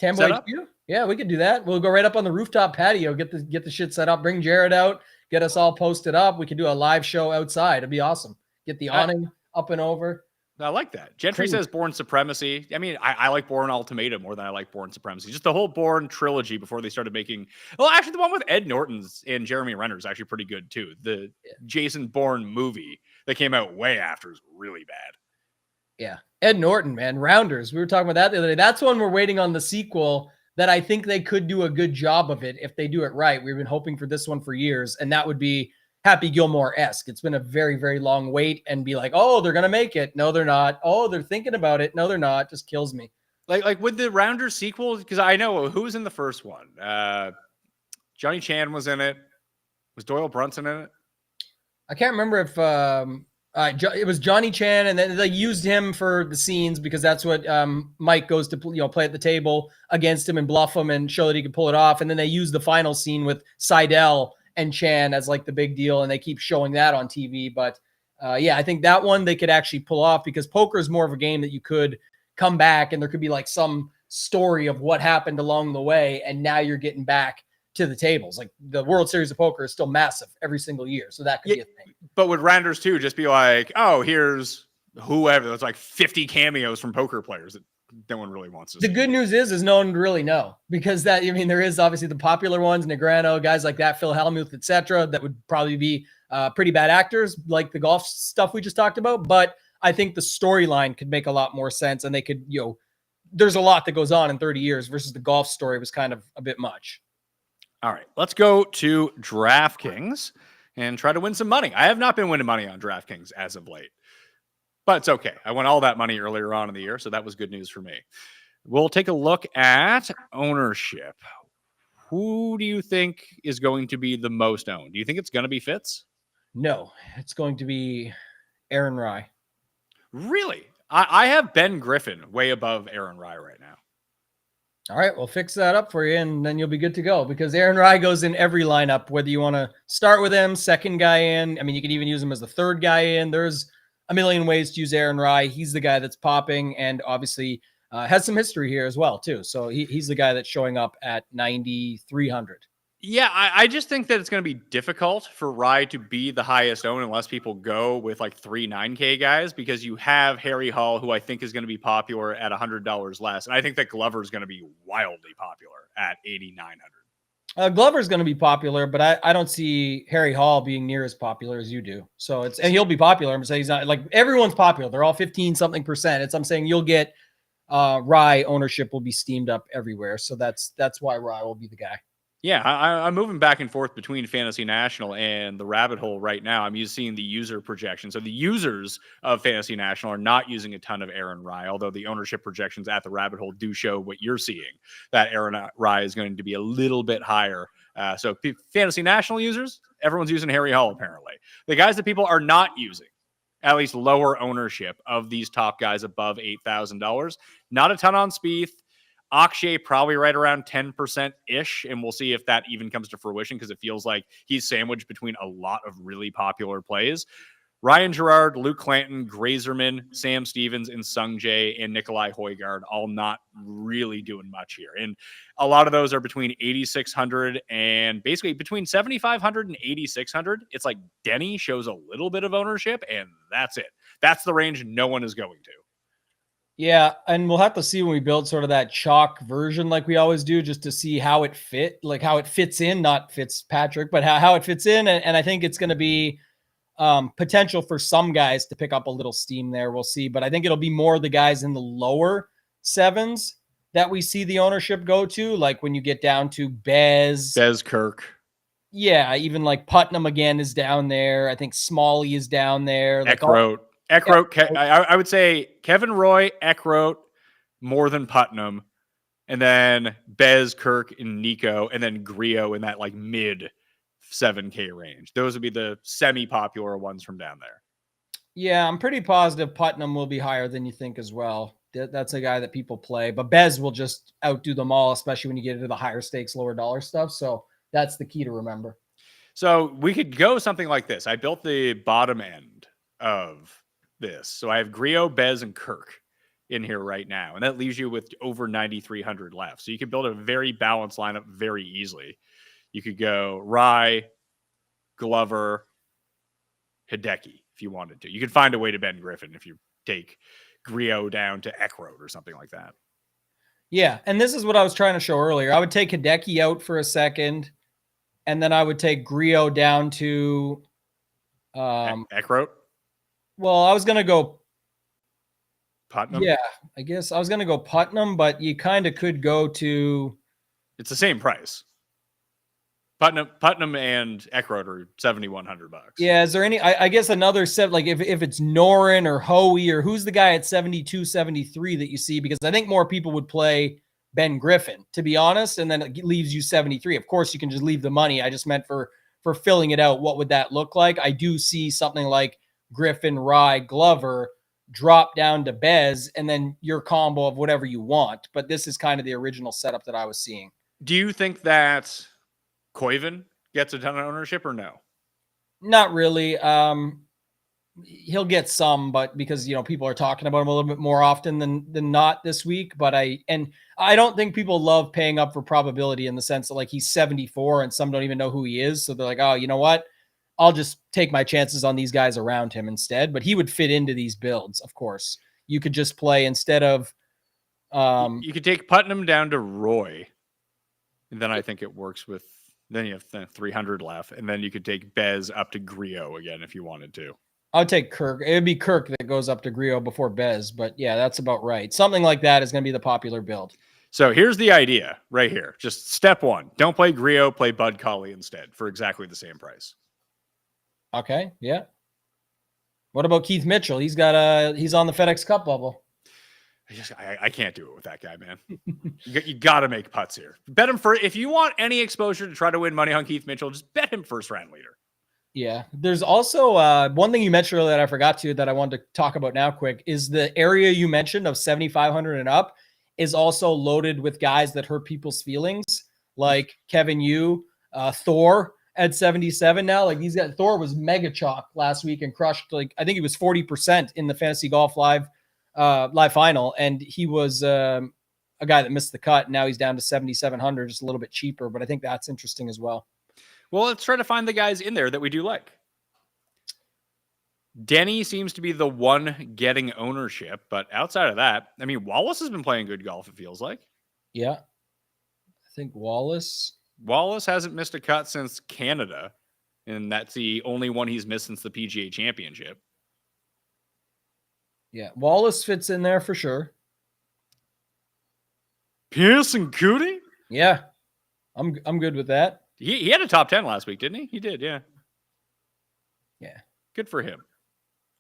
Tamboline? Yeah, we could do that. We'll go right up on the rooftop patio, get the shit set up, bring Jared out, get us all posted up. We could do a live show outside. It'd be awesome. Get the awning up and over. I like that. Gentry says Bourne Supremacy. I mean, I like Bourne Ultimatum more than I like Bourne Supremacy. Just the whole Bourne trilogy before they started making... Well, actually, the one with Ed Norton's and Jeremy Renner is actually pretty good, too. The Jason Bourne movie that came out way after is really bad. Yeah. Ed Norton, man. Rounders. We were talking about that the other day. That's one we're waiting on the sequel that I think they could do a good job of it if they do it right. We've been hoping for this one for years, and that would be Happy Gilmore-esque. It's been a very, very long wait and be like, oh, they're going to make it. No, they're not. Oh, they're thinking about it. No, they're not. Just kills me. Like with the Rounders sequel, because I know who was in the first one. Johnny Chan was in it. Was Doyle Brunson in it? I can't remember if it was Johnny Chan, and then they used him for the scenes because that's what Mike goes to play at the table against him and bluff him and show that he can pull it off. And then they use the final scene with Seidel and Chan as like the big deal, and they keep showing that on TV. But yeah, I think that one they could actually pull off because poker is more of a game that you could come back and there could be like some story of what happened along the way, and now you're getting back to the tables. Like the World Series of Poker is still massive every single year, so that could be a thing. But with Rounders too, just be like, oh, here's whoever. There's like 50 cameos from poker players that no one really wants to see. The good news is no one really know because there is obviously the popular ones, Negrano, guys like that, Phil Hellmuth, etc. That would probably be pretty bad actors, like the golf stuff we just talked about. But I think the storyline could make a lot more sense, and they could, there's a lot that goes on in 30 years versus the golf story was kind of a bit much. All right, let's go to DraftKings and try to win some money. I have not been winning money on DraftKings as of late. But it's okay. I won all that money earlier on in the year, so that was good news for me. We'll take a look at ownership. Who do you think is going to be the most owned? Do you think it's going to be Fitz? No, it's going to be Aaron Rye. Really? I have Ben Griffin way above Aaron Rye right now. All right, we'll fix that up for you, and then you'll be good to go because Aaron Rye goes in every lineup, whether you want to start with him, second guy in. I mean, you can even use him as the third guy in. There's a million ways to use Aaron Rye. He's the guy that's popping and obviously has some history here as well, too. So he's the guy that's showing up at 9,300. Yeah, I just think that it's going to be difficult for Rye to be the highest owned unless people go with like 3 9K guys because you have Harry Hall, who I think is going to be popular at $100 less. And I think that Glover is going to be wildly popular at 8,900. Glover's going to be popular, but I don't see Harry Hall being near as popular as you do. So and he'll be popular. I'm saying he's not like everyone's popular. They're all 15 something percent. I'm saying you'll get Rye ownership will be steamed up everywhere. So that's why Rye will be the guy. Yeah, I'm moving back and forth between Fantasy National and the rabbit hole right now. I'm seeing the user projection. So the users of Fantasy National are not using a ton of Aaron Rye, although the ownership projections at the rabbit hole do show what you're seeing, that Aaron Rye is going to be a little bit higher. So Fantasy National users, everyone's using Harry Hall apparently. The guys that people are not using, at least lower ownership of these top guys above $8,000, not a ton on Spieth. Akshay probably right around 10%-ish, and we'll see if that even comes to fruition because it feels like he's sandwiched between a lot of really popular plays. Ryan Gerard, Luke Clanton, Grazerman, Sam Stevens, and Sung Jae, and Nikolai Højgaard all not really doing much here. And a lot of those are between 8,600 and basically between 7,500 and 8,600. It's like Denny shows a little bit of ownership, and that's it. That's the range no one is going to. Yeah, and we'll have to see when we build sort of that chalk version like we always do, just to see how it fits in, not Fitzpatrick, but how it fits in. And I think it's going to be potential for some guys to pick up a little steam there. We'll see. But I think it'll be more the guys in the lower sevens that we see the ownership go to, like when you get down to Bez Kirk. Yeah, even like Putnam again is down there. I think Smalley is down there. Like Eckroat. I would say Kevin Roy, Eckroat, more than Putnam, and then Bez, Kirk, and Nico, and then Griot in that like mid 7K range. Those would be the semi-popular ones from down there. Yeah, I'm pretty positive Putnam will be higher than you think as well. That's a guy that people play, but Bez will just outdo them all, especially when you get into the higher stakes, lower dollar stuff. So that's the key to remember. So we could go something like this. I built the bottom end of this. So I have Griot, Bez, and Kirk in here right now. And that leaves you with over 9,300 left. So you could build a very balanced lineup very easily. You could go Rye, Glover, Hideki if you wanted to. You could find a way to Ben Griffin if you take Griot down to Eckroat or something like that. Yeah, and this is what I was trying to show earlier. I would take Hideki out for a second, and then I would take Griot down to Eckroat. Well, I was going to go Putnam. Yeah, I guess I was going to go Putnam, but you kind of could go to. It's the same price. Putnam and Eckroat are $7,100. Yeah, is there any? I guess another set, like if it's Norin or Hoey or who's the guy at 72, 73 that you see? Because I think more people would play Ben Griffin, to be honest, and then it leaves you 73. Of course, you can just leave the money. I just meant for filling it out. What would that look like? I do see something like Griffin, Rye, Glover drop down to Bez, and then your combo of whatever you want. But this is kind of the original setup that I was seeing. Do you think that Koivu gets a ton of ownership or no? Not really. He'll get some, but because people are talking about him a little bit more often than not this week. But I don't think people love paying up for probability in the sense that like he's 74 and some don't even know who he is. So they're like, oh, you know what? I'll just take my chances on these guys around him instead. But he would fit into these builds, of course. You could just play instead of. You could take Putnam down to Roy. And then I think it works with. Then you have 300 left. And then you could take Bez up to Griot again if you wanted to. I would take Kirk. It would be Kirk that goes up to Griot before Bez. But yeah, that's about right. Something like that is going to be the popular build. So here's the idea right here. Just step one. Don't play Griot, play Bud Colley instead for exactly the same price. Okay, yeah. What about Keith Mitchell? He's on the FedEx Cup bubble. I can't do it with that guy, man. You got to make putts here. Bet him if you want any exposure to try to win money on Keith Mitchell, just bet him first round leader. Yeah. There's also one thing you mentioned earlier that I forgot that I wanted to talk about now quick is the area you mentioned of 7,500 and up is also loaded with guys that hurt people's feelings, like Kevin Yu, Thor at 77 now. Like Thor was mega chalk last week and crushed, like, I think he was 40% in the Fantasy Golf Live final. And he was a guy that missed the cut. Now he's down to 7,700, just a little bit cheaper, but I think that's interesting as well. Well, let's try to find the guys in there that we do like. Denny seems to be the one getting ownership, but outside of that, I mean, Wallace has been playing good golf, it feels like. Yeah. I think Wallace. Wallace hasn't missed a cut since Canada, and that's the only one he's missed since the PGA Championship. Yeah, Wallace fits in there for sure. Pearson Cootie? Yeah, I'm good with that. He had a top 10 last week, didn't he? He did, yeah. Yeah. Good for him.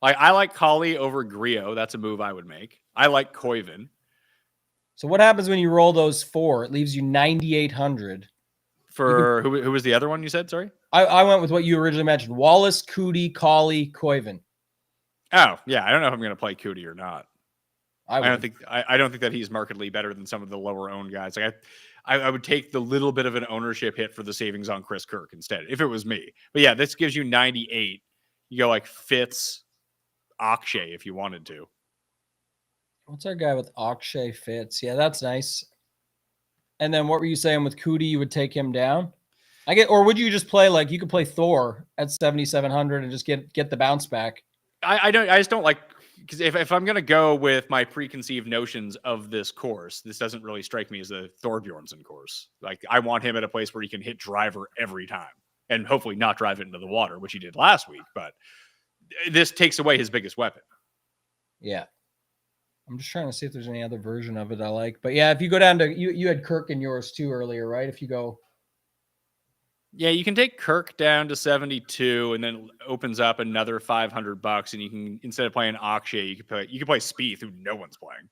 I like Colley over Griot. That's a move I would make. I like Koiven. So what happens when you roll those 4? It leaves you 9,800. For who was the other one you said? Sorry, I went with what you originally mentioned: Wallace, Cootie, Colley, Koiven. Oh yeah, I don't know if I'm going to play Cootie or not. I don't think that he's markedly better than some of the lower owned guys. Like I would take the little bit of an ownership hit for the savings on Chris Kirk instead if it was me. But yeah, this gives you 98. You go like Fitz, Akshay if you wanted to. What's our guy with Akshay Fitz? Yeah, that's nice. And then what were you saying with Cootie? You would take him down? Or would you just play like you could play Thor at 7,700 and just get the bounce back? I just don't like, because if I'm gonna go with my preconceived notions of this course, this doesn't really strike me as a Thorbjornsen course. Like I want him at a place where he can hit driver every time and hopefully not drive it into the water, which he did last week. But this takes away his biggest weapon. Yeah. I'm just trying to see if there's any other version of it I like. But yeah, if you go down to you had Kirk in yours too earlier, right? If you go, yeah, you can take Kirk down to 72, and then it opens up another $500, and you can, instead of playing Akshay, you could play Spieth, who no one's playing.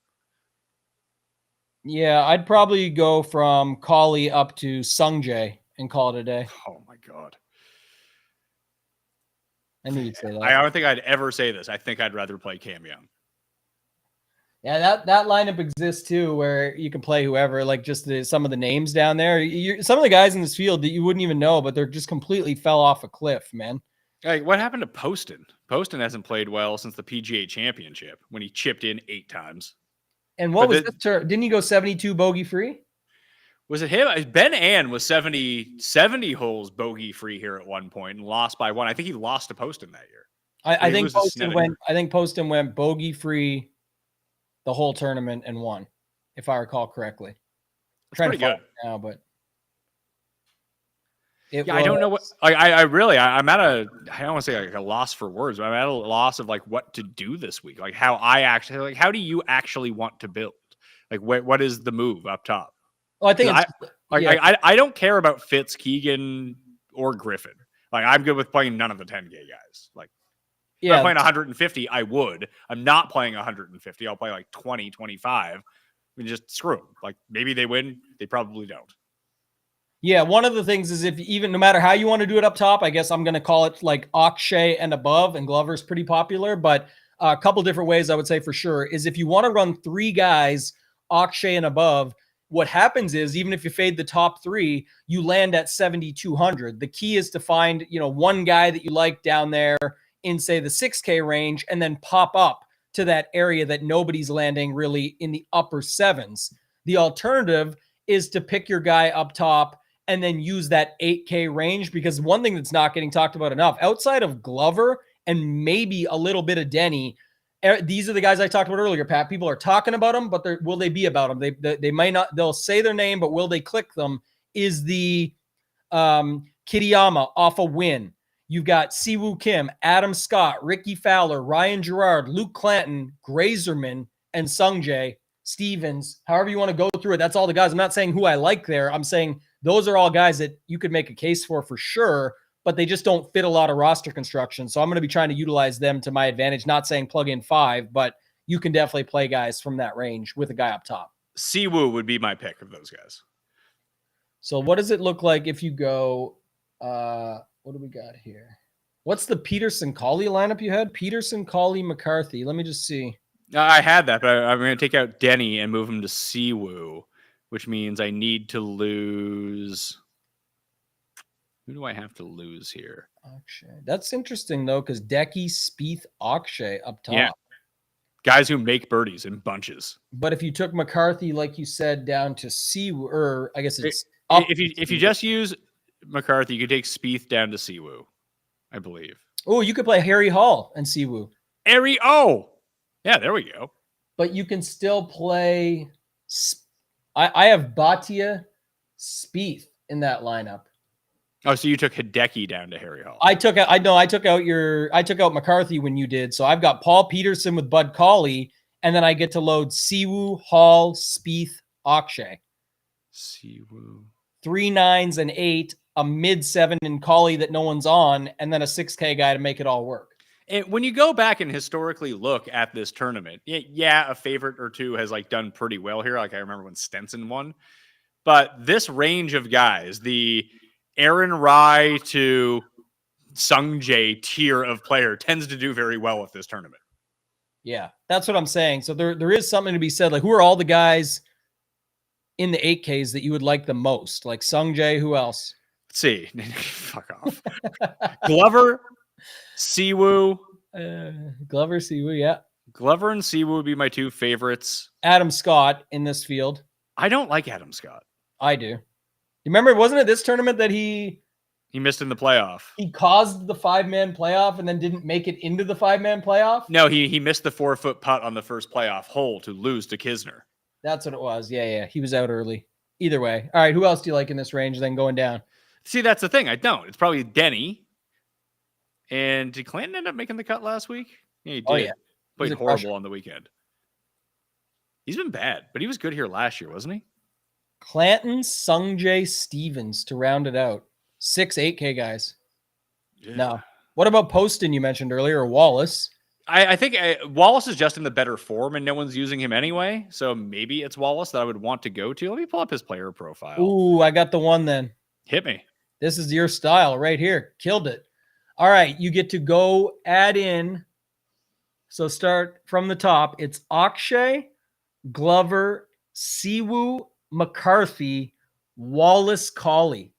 Yeah, I'd probably go from Colley up to Sungjae and call it a day. Oh my god. I knew you'd say that. I don't think I'd ever say this. I think I'd rather play Cam Young. Yeah, that lineup exists too, where you can play whoever. Like just some of the names down there. Some of the guys in this field that you wouldn't even know, but they're just completely fell off a cliff, man. Like, what happened to Poston? Poston hasn't played well since the PGA Championship when he chipped in 8 times. And what was this turn? Didn't he go 72 bogey free? Was it him? Ben Ann was 70 holes bogey free here at one point and lost by 1. I think he lost to Poston that year. I think Poston went bogey free the whole tournament and won, if I recall correctly. That's pretty good now, but I don't know what I'm at a, I don't want to say like a loss for words, but I'm at a loss of like what to do this week. Like how do you actually want to build? Like what is the move up top? Well, I think I don't care about Fitz, Keegan, or Griffin. Like I'm good with playing none of the 10K guys. Like if I'm playing 150, I would. I'm not playing 150. I'll play like 20, 25. I mean, just screw them. Like maybe they win. They probably don't. Yeah, one of the things is if even no matter how you want to do it up top, I guess I'm going to call it like Akshay and above, and Glover's pretty popular. But a couple different ways I would say for sure is if you want to run 3 guys, Akshay and above, what happens is even if you fade the top 3, you land at 7,200. The key is to find, one guy that you like down there in say the 6K range and then pop up to that area that nobody's landing really in the upper 7s. The alternative is to pick your guy up top and then use that 8K range, because one thing that's not getting talked about enough outside of Glover and maybe a little bit of Denny, these are the guys I talked about earlier, Pat. People are talking about them, but will they be about them? They might not. They'll say their name, but will they click them? Is the Kitayama off a win? You've got Siwoo Kim, Adam Scott, Ricky Fowler, Ryan Gerard, Luke Clanton, Grazerman, and Sungjae Stevens. However you want to go through it, that's all the guys. I'm not saying who I like there. I'm saying those are all guys that you could make a case for sure, but they just don't fit a lot of roster construction. So I'm going to be trying to utilize them to my advantage. Not saying plug in 5, but you can definitely play guys from that range with a guy up top. Siwoo would be my pick of those guys. So what does it look like if you go, what do we got here? What's the Peterson Colley lineup you had? Peterson, Colley, McCarthy. Let me just see. I had that, but I'm going to take out Denny and move him to Siwoo, which means I need to lose. Who do I have to lose here? Akshay. That's interesting, though, because Decky, Spieth, Akshay up top. Yeah. Guys who make birdies in bunches. But if you took McCarthy, like you said, down to Siwoo, or I guess it's if you just use McCarthy, you could take Spieth down to Siwoo, I believe. Oh, you could play Harry Hall and Siwoo. Yeah, there we go. But you can still play. I have Bhatia, Spieth, in that lineup. Oh, so you took Hideki down to Harry Hall. I took out McCarthy when you did. So I've got Paul Peterson with Bud Cauley, and then I get to load Siwoo, Hall, Spieth, Akshay. Siwoo. 3 9s and 8, a mid 7 in Cauley that no one's on, and then a 6K guy to make it all work. And when you go back and historically look at this tournament, yeah, a favorite or two has like done pretty well here. Like I remember when Stenson won, but this range of guys, the Aaron Rai to Sung Jae tier of player, tends to do very well with this tournament. Yeah, that's what I'm saying. So there is something to be said. Like, who are all the guys in the 8Ks that you would like the most? Like Sung Jae, who else? Let's see. Fuck off. Glover, Siwoo. Glover, Siwoo, yeah. Glover and Siwoo would be my two favorites. Adam Scott in this field. I don't like Adam Scott. I do. You remember, wasn't it this tournament that he missed in the playoff? He caused the 5-man playoff and then didn't make it into the 5-man playoff? No, he missed the 4-foot putt on the first playoff hole to lose to Kisner. That's what it was. Yeah. He was out early. Either way. All right, who else do you like in this range then going down? See, that's the thing. I don't. It's probably Denny. And did Clanton end up making the cut last week? Yeah, he did. Oh, yeah. Played horrible on the weekend. He's been bad, but he was good here last year, wasn't he? Clanton, Sungjae, Stevens to round it out. 6 8K guys. Yeah. No. What about Poston you mentioned earlier, or Wallace? I think Wallace is just in the better form, and no one's using him anyway. So maybe it's Wallace that I would want to go to. Let me pull up his player profile. Ooh, I got the one then. Hit me. This is your style right here. Killed it. All right, you get to go add in. So start from the top. It's Akshay, Glover, Siwoo, McCarthy, Wallace, Cauley.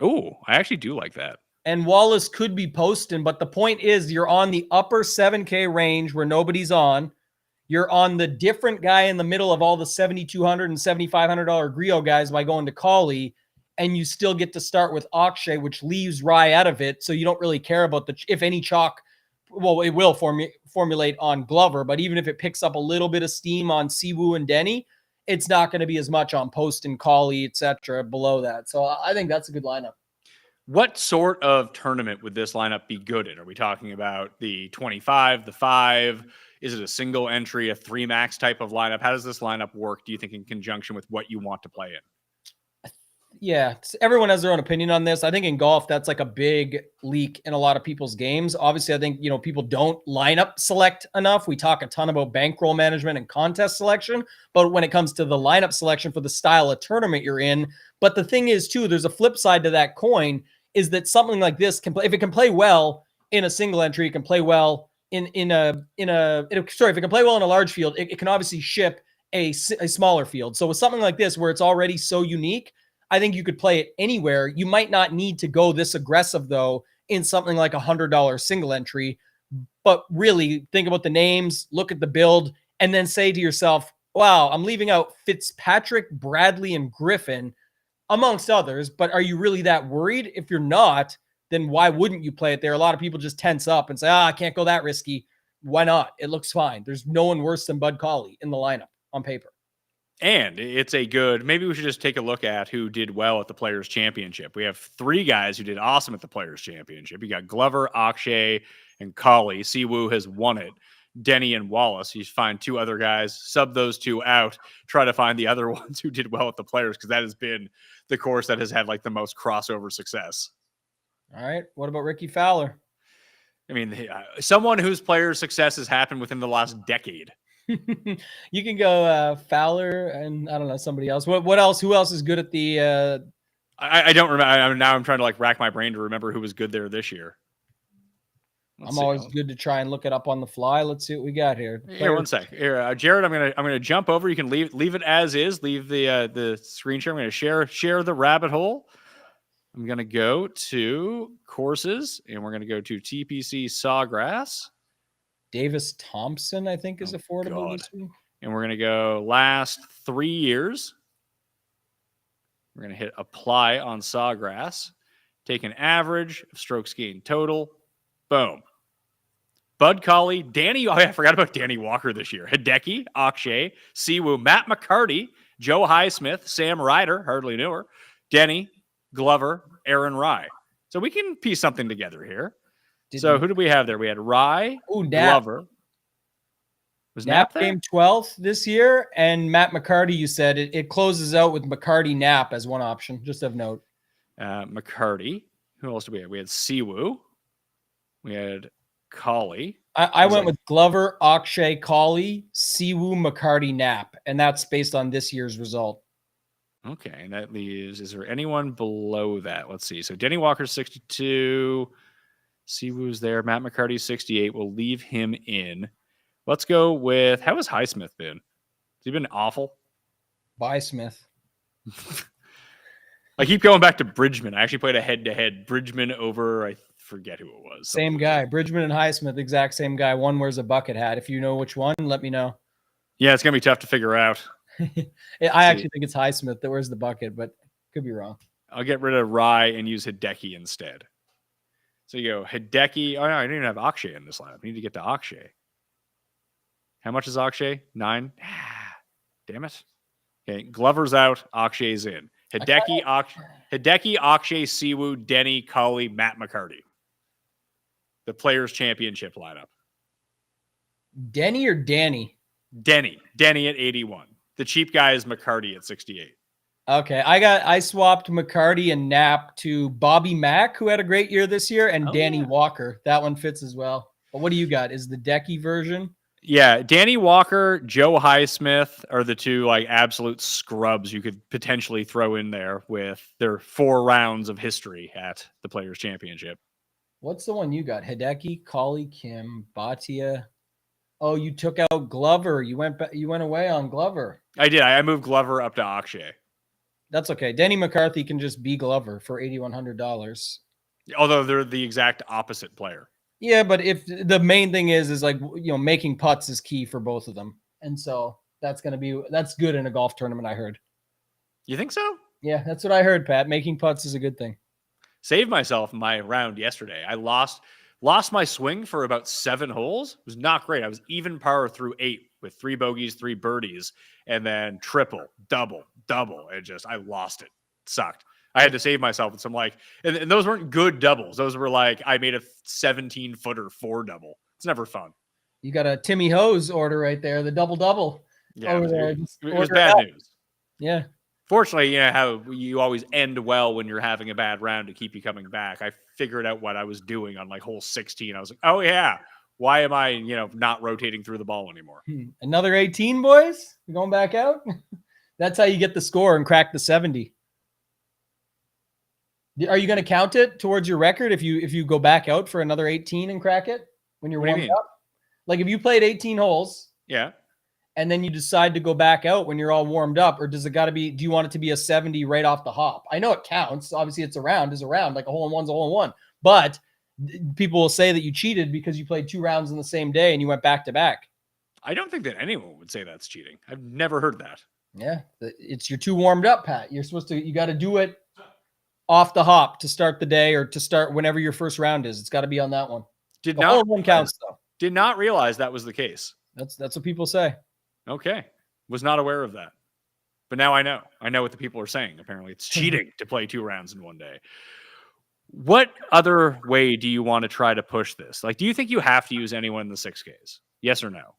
Oh, I actually do like that. And Wallace could be Poston, but the point is you're on the upper 7K range where nobody's on. You're on the different guy in the middle of all the $7,200 and $7,500 Griot guys by going to Cauley, and you still get to start with Akshay, which leaves Rye out of it, so you don't really care about if any chalk. Well, it will formulate on Glover, but even if it picks up a little bit of steam on Siwoo and Denny, it's not going to be as much on Poston, Cauley, etc. below that. So I think that's a good lineup. What sort of tournament would this lineup be good in? Are we talking about the 25, the 5? Is it a single entry, a 3 max type of lineup? How does this lineup work, do you think, in conjunction with what you want to play in? Yeah, everyone has their own opinion on this. I think in golf, that's like a big leak in a lot of people's games. Obviously, I think, people don't lineup select enough. We talk a ton about bankroll management and contest selection, but when it comes to the lineup selection for the style of tournament you're in, but the thing is too, there's a flip side to that coin, is that something like this can play, if it can play well in a single entry, it can play well if it can play well in a large field, it can obviously ship a smaller field. So with something like this, where it's already so unique, I think you could play it anywhere. You might not need to go this aggressive, though, in something like $100 single entry. But really think about the names, look at the build, and then say to yourself, wow, I'm leaving out Fitzpatrick, Bradley, and Griffin, amongst others. But are you really that worried? If you're not, then why wouldn't you play it there? A lot of people just tense up and say, I can't go that risky. Why not? It looks fine. There's no one worse than Bud Cauley in the lineup on paper. And it's a good, maybe we should just take a look at who did well at the Players' Championship. We have 3 guys who did awesome at the Players' Championship. You got Glover, Akshay, and Cauley. Siwoo has won it. Denny and Wallace. You find 2 other guys, sub those 2 out, try to find the other ones who did well at the Players, because that has been the course that has had like the most crossover success. All right. What about Ricky Fowler? I mean, someone whose Players' success has happened within the last decade. You can go Fowler and I don't know, somebody else. What else? Who else is good at the? I don't remember. Now I'm trying to like rack my brain to remember who was good there this year. I'm always good to try and look it up on the fly. Let's see what we got here. Here, one sec. Here, Jared, I'm gonna jump over. You can leave it as is. Leave the screen share. I'm gonna share the rabbit hole. I'm gonna go to courses, and we're gonna go to TPC Sawgrass. Davis Thompson, I think, is affordable this week. And we're going to go last 3 years. We're going to hit apply on Sawgrass. Take an average of strokes gained total. Boom. Bud Cauley, Danny. Oh, I forgot about Danny Walker this year. Hideki, Akshay, Siwoo, Matt McCarty, Joe Highsmith, Sam Ryder, hardly knew her, Denny, Glover, Aaron Rye. So we can piece something together here. So who did we have there? We had Rye, Glover. Was Knapp there? Came 12th this year, and Matt McCarty, you said it closes out with McCarty Knapp as one option, just of note. McCarty. Who else did we have? We had Siwoo. We had Colley. I went with Glover, Akshay, Colley, Siwoo, McCarty, Knapp, and that's based on this year's result. Okay, and that leaves, is there anyone below that? Let's see. So Denny Walker's 62. Siwoo's there. Matt McCarty's 68. We'll leave him in. Let's go with, how has Highsmith been? Has he been awful? Bye, Smith. I keep going back to Bridgman. I actually played a head-to-head. Bridgman over, I forget who it was. Same guy. Bridgman and Highsmith, exact same guy. One wears a bucket hat. If you know which one, let me know. Yeah, it's going to be tough to figure out. I actually think it's Highsmith that wears the bucket, but could be wrong. I'll get rid of Rye and use Hideki instead. So you go Hideki. Oh, no, I didn't even have Akshay in this lineup. I need to get to Akshay. How much is Akshay? 9? Damn it. Okay, Glover's out. Akshay's in. Hideki, Akshay, Siwoo, Denny, Colley, Matt McCarty. The Players' Championship lineup. Denny or Danny? Denny at 81. The cheap guy is McCarty at 68. Okay, I swapped McCarty and Knapp to Bobby Mack, who had a great year this year, and Danny Walker. That one fits as well. But what do you got? Is the Decky version? Yeah, Danny Walker, Joe Highsmith are the two like absolute scrubs you could potentially throw in there with their 4 rounds of history at the Players' Championship. What's the one you got? Hideki, Colley, Kim, Bhatia. Oh, you took out Glover. You went away on Glover. I did. I moved Glover up to Akshay. That's okay. Denny McCarthy can just be Glover for $8,100. Although they're the exact opposite player. Yeah, but if the main thing is like, making putts is key for both of them. And so that's good in a golf tournament, I heard. You think so? Yeah, that's what I heard, Pat. Making putts is a good thing. Saved myself my round yesterday. I lost my swing for about 7 holes. It was not great. I was even par through 8 with 3 bogeys, 3 birdies, and then triple, double. I lost it. It sucked. I had to save myself with some and those weren't good doubles. Those were I made a 17-footer 4 double. It's never fun. You got a Timmy Hose order right there, the double. Yeah, it was bad news. Yeah. Fortunately, how you always end well when you're having a bad round to keep you coming back. I figured out what I was doing on hole 16. I was like, oh yeah, why am I, not rotating through the ball anymore? Another 18, boys? You going back out? That's how you get the score and crack the 70. Are you going to count it towards your record if you go back out for another 18 and crack it when you're warmed up? Like if you played 18 holes, yeah, and then you decide to go back out when you're all warmed up, or does it got to be? Do you want it to be a 70 right off the hop? I know it counts. Obviously, it's a round. Like a hole in one's a hole in one. But people will say that you cheated because you played 2 rounds in the same day and you went back to back. I don't think that anyone would say that's cheating. I've never heard that. Yeah, you're too warmed up, Pat. You got to do it off the hop to start the day or to start whenever your first round is. It's got to be on that one. One counts though. Did not realize that was the case. That's what people say. Okay. Was not aware of that. But now I know. I know what the people are saying. Apparently it's cheating to play 2 rounds in one day. What other way do you want to try to push this? Do you think you have to use anyone in the 6Ks? Yes or no?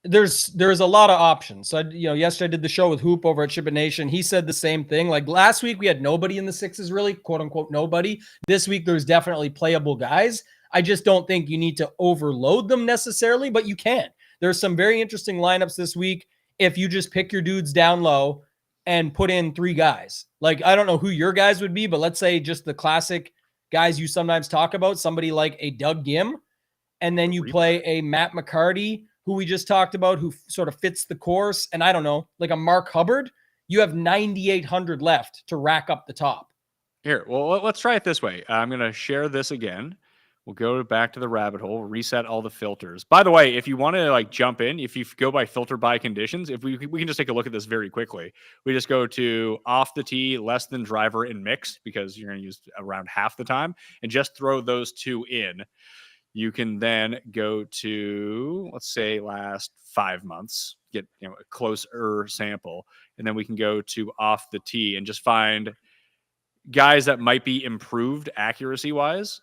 There's a lot of options. So, yesterday I did the show with Hoop over at Ship It Nation. He said the same thing. Last week we had nobody in the 6s, really, quote unquote, nobody. This week there's definitely playable guys. I just don't think you need to overload them necessarily, but you can. There's some very interesting lineups this week if you just pick your dudes down low and put in 3 guys. I don't know who your guys would be, but let's say just the classic guys you sometimes talk about, somebody like a Doug Gim, and then you play a Matt McCarty, who we just talked about, who sort of fits the course, and I don't know, like a Mark Hubbard. You have 9,800 left to rack up the top. Here, well, let's try it this way. I'm going to share this again. We'll go back to the rabbit hole, reset all the filters. By the way, if you want to jump in, if you go by filter by conditions, if we can just take a look at this very quickly. We just go to off the tee, less than driver, and mixed, because you're going to use around half the time, and just throw those 2 in. You can then go to, let's say, last 5 months, get a closer sample, and then we can go to off the tee and just find guys that might be improved accuracy wise.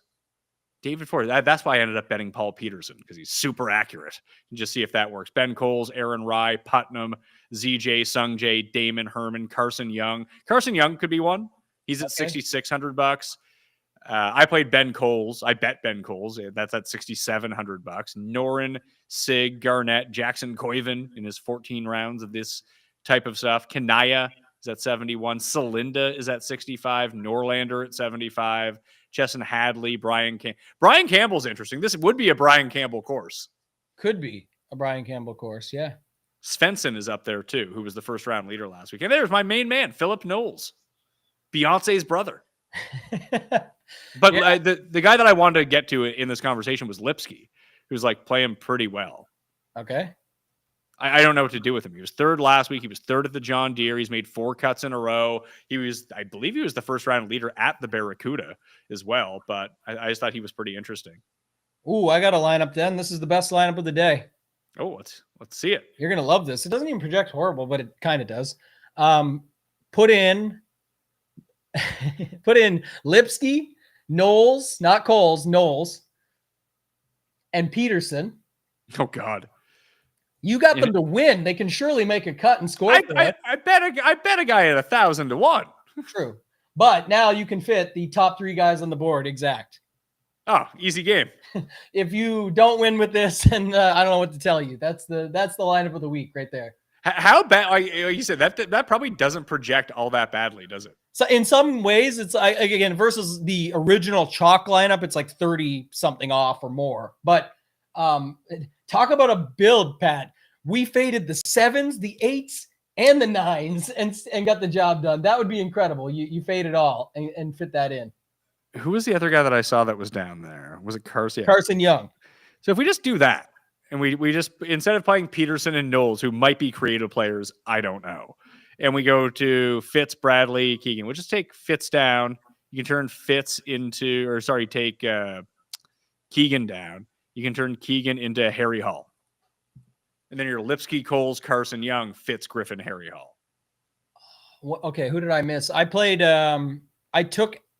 David Ford. That's why I ended up betting Paul Peterson, because he's super accurate. And just see if that works. Ben Coles, Aaron Rye, Putnam, ZJ, Sungjae, Damon Herman, Carson Young. Carson Young could be one. He's at $6,600. I played Ben Coles. I bet Ben Coles. That's at $6,700. Norin, Sig, Garnett, Jackson Koiven in his 14 rounds of this type of stuff. Kanaya is at 71. Celinda is at 65. Norlander at 75. Chesson Hadley, Brian Campbell's interesting. This would be a Brian Campbell course. Could be a Brian Campbell course, yeah. Svensson is up there too, who was the first round leader last week. And there's my main man, Philip Knowles, Beyonce's brother. But Yeah. The guy that I wanted to get to in this conversation was Lipsky, who's like playing pretty well. Okay. I don't know what to do with him. He was third last week. He was third at the John Deere. He's made 4 cuts in a row. I believe he was the first round leader at the Barracuda as well. But I just thought he was pretty interesting. Ooh, I got a lineup then. This is the best lineup of the day. Oh, let's see it. You're going to love this. It doesn't even project horrible, but it kind of does. Put in Lipsky, Knowles, not Coles, Knowles, and Peterson. Oh, God. You got them to win. They can surely make a cut and score. I bet a guy at 1,000 to 1. True. But now you can fit the top 3 guys on the board exact. Oh, easy game. If you don't win with this, and I don't know what to tell you. That's the lineup of the week right there. How bad? Like you said, that probably doesn't project all that badly, does it? So in some ways, it's again versus the original chalk lineup, it's like 30 something off or more. But talk about a build, Pat. We faded the 7s, the 8s, and the 9s, and got the job done. That would be incredible. You fade it all and fit that in. Who was the other guy that I saw that was down there? Was it Carson? Carson Young. So if we just do that, and we just, instead of playing Peterson and Knowles, who might be creative players, I don't know, and we go to Fitz, Bradley, Keegan, we'll just take Fitz down. You can turn Fitz into, or sorry, take Keegan down. You can turn Keegan into Harry Hall. And then your Lipsky, Coles, Carson Young, Fitz, Griffin, Harry Hall. Okay, who did I miss? I played, I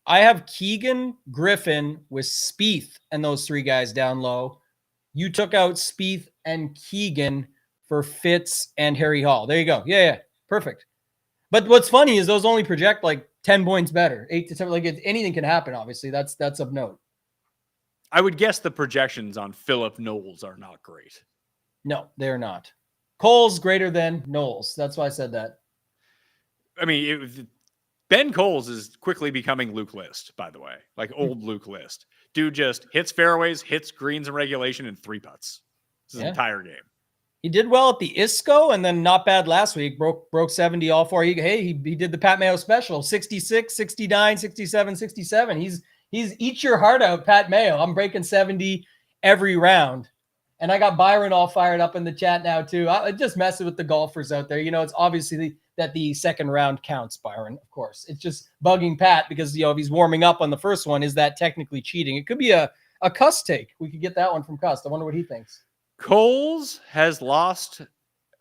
have Keegan, Griffin with Spieth and those 3 guys down low. You took out Spieth and Keegan for Fitz and Harry Hall. There you go. Yeah, perfect. But what's funny is those only project like 10 points better, 8 to 10. Like anything can happen. Obviously, that's of note. I would guess the projections on Philip Knowles are not great. No, they're not. Cole's greater than Knowles. That's why I said that. I mean, Ben Coles is quickly becoming Luke List, by the way, like old Luke List. Dude just hits fairways, hits greens in regulation, and 3 putts. This entire game. He did well at the ISCO, and then not bad last week. Broke 70 all 4. He did the Pat Mayo special, 66, 69, 67, 67. He's eat your heart out, Pat Mayo. I'm breaking 70 every round. And I got Byron all fired up in the chat now, too. I just messing with the golfers out there. It's obviously that the second round counts, Byron, of course. It's just bugging Pat because, if he's warming up on the first one, is that technically cheating? It could be a Cuss take. We could get that one from Cuss. I wonder what he thinks. Coles has lost,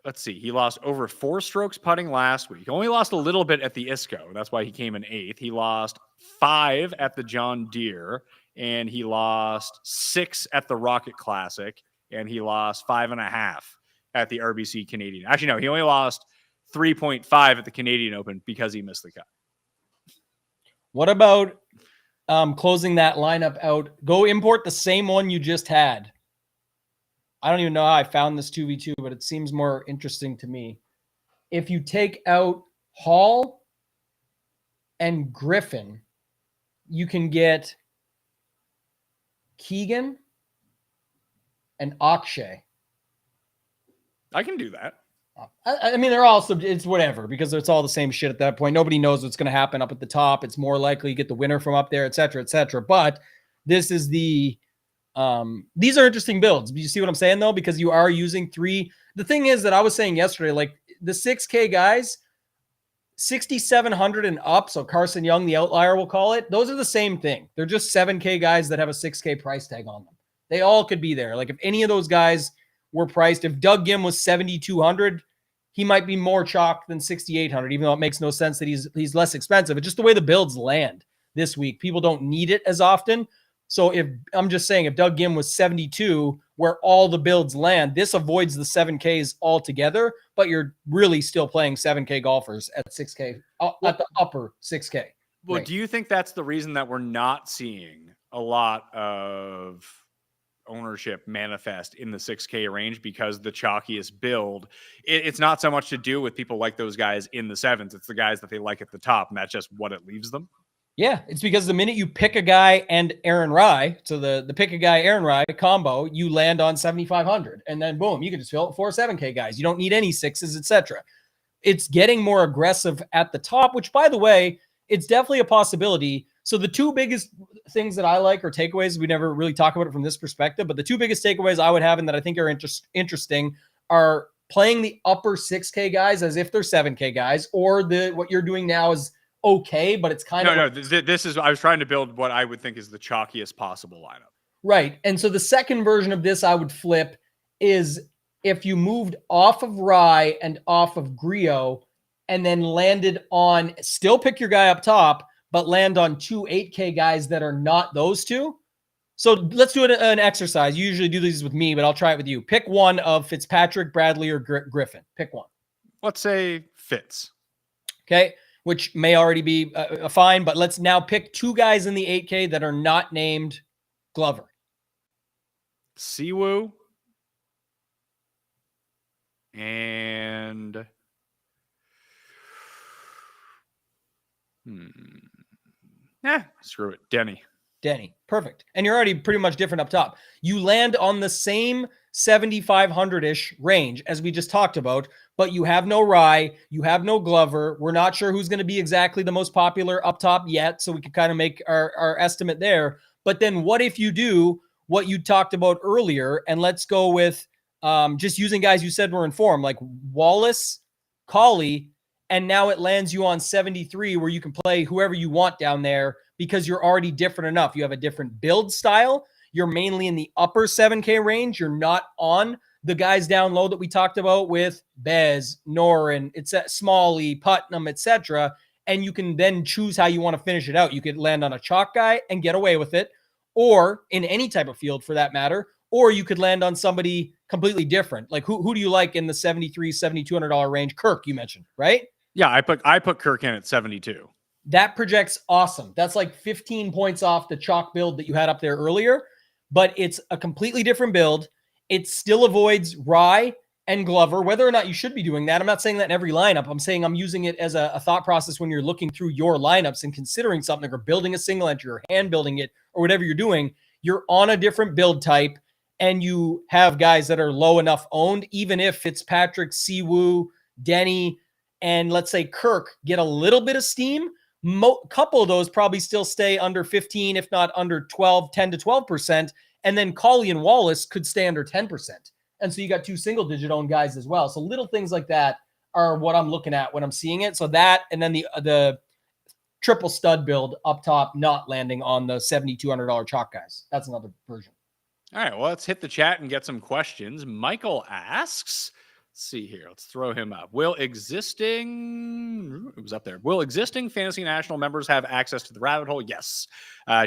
let's see, he lost over 4 strokes putting last week. He only lost a little bit at the ISCO. That's why he came in 8th. He lost 5 at the John Deere, and he lost 6 at the Rocket Classic, and he lost 5.5 at the RBC Canadian. Actually, no, he only lost 3.5 at the Canadian Open because he missed the cut. What about closing that lineup out? Go import the same one you just had. I don't even know how I found this 2v2, but it seems more interesting to me. If you take out Hall and Griffin, you can get Keegan and Akshay. I can do that. I mean, they're all it's whatever, because it's all the same shit at that point. Nobody knows what's going to happen up at the top. It's more likely you get the winner from up there, et cetera, et cetera. But this is these are interesting builds. You see what I'm saying, though? Because you are using 3. The thing is that I was saying yesterday, like the 6K guys, 6,700 and up. So Carson Young, the outlier, we'll call it. Those are the same thing. They're just 7K guys that have a 6K price tag on them. They all could be there. Like if any of those guys were priced, if Doug Gim was 7,200, he might be more chalk than 6,800, even though it makes no sense that he's less expensive. It's just the way the builds land this week. People don't need it as often. So if I'm just saying, if Doug Gim was 72, where all the builds land, this avoids the 7Ks altogether, but you're really still playing 7K golfers at 6K, at the upper 6K. Well, range. do you think that's the reason that we're not seeing a lot of ownership manifest in the 6K range? Because the chalkiest build, it's not so much to do with people like those guys in the sevens. It's the guys that they like at the top, and that's just what it leaves them. Yeah, it's because the minute you pick a guy and Aaron Rye, so the pick a guy, Aaron Rye combo, you land on 7,500, and then boom, you can just fill it 4 7K guys. You don't need any sixes, etc. It's getting more aggressive at the top, which, by the way, it's definitely a possibility. So the two biggest things that I like, or takeaways, we never really talk about it from this perspective, but the two biggest takeaways I would have and that I think are interesting are playing the upper 6K guys as if they're 7K guys, or what you're doing now is okay, but it's kind of this is, I was trying to build what I would think is the chalkiest possible lineup. Right. And so the second version of this I would flip is if you moved off of Rye and off of Griot and then landed on, still pick your guy up top, but land on 2 8K guys that are not those two. So let's do an exercise. You usually do these with me, but I'll try it with you. Pick one of Fitzpatrick, Bradley, or Griffin. Pick one. Let's say Fitz. Okay. Which may already be fine, but let's now pick 2 guys in the 8K that are not named Glover. Siwoo and screw it, Denny. Perfect. And you're already pretty much different up top. You land on the same 7,500-ish range as we just talked about, but you have no Rye, you have no Glover. We're not sure who's going to be exactly the most popular up top yet, so we can kind of make our estimate there. But then what if you do what you talked about earlier, and let's go with just using guys you said were in form, like Wallace, Colley, and now it lands you on 73 where you can play whoever you want down there because you're already different enough. You have a different build style. You're mainly in the upper 7K range. You're not on the guys down low that we talked about with Bez, Norin, it's Smalley, Putnam, etc. And you can then choose how you want to finish it out. You could land on a chalk guy and get away with it, or in any type of field for that matter, or you could land on somebody completely different. Like who do you like in the $7,300, $7,200 range? Kirk, you mentioned, right? Yeah, I put Kirk in at 72. That projects awesome. That's like 15 points off the chalk build that you had up there earlier, but it's a completely different build. It still avoids Rye and Glover, whether or not you should be doing that. I'm not saying that in every lineup. I'm saying I'm using it as a thought process when you're looking through your lineups and considering something or building a single entry or hand building it or whatever you're doing. You're on a different build type and you have guys that are low enough owned, even if Fitzpatrick, Siwoo, Denny, and let's say Kirk get a little bit of steam. Couple of those probably still stay under 15, if not under 12, 10 to 12%. And then Colley and Wallace could stay under 10%. And so you got 2 single-digit owned guys as well. So little things like that are what I'm looking at when I'm seeing it. So that, and then the triple stud build up top, not landing on the $7,200 chalk guys. That's another version. All right, well, let's hit the chat and get some questions. Michael asks, let's see here. Let's throw him up. Will existing Fantasy National members have access to the rabbit hole? Yes.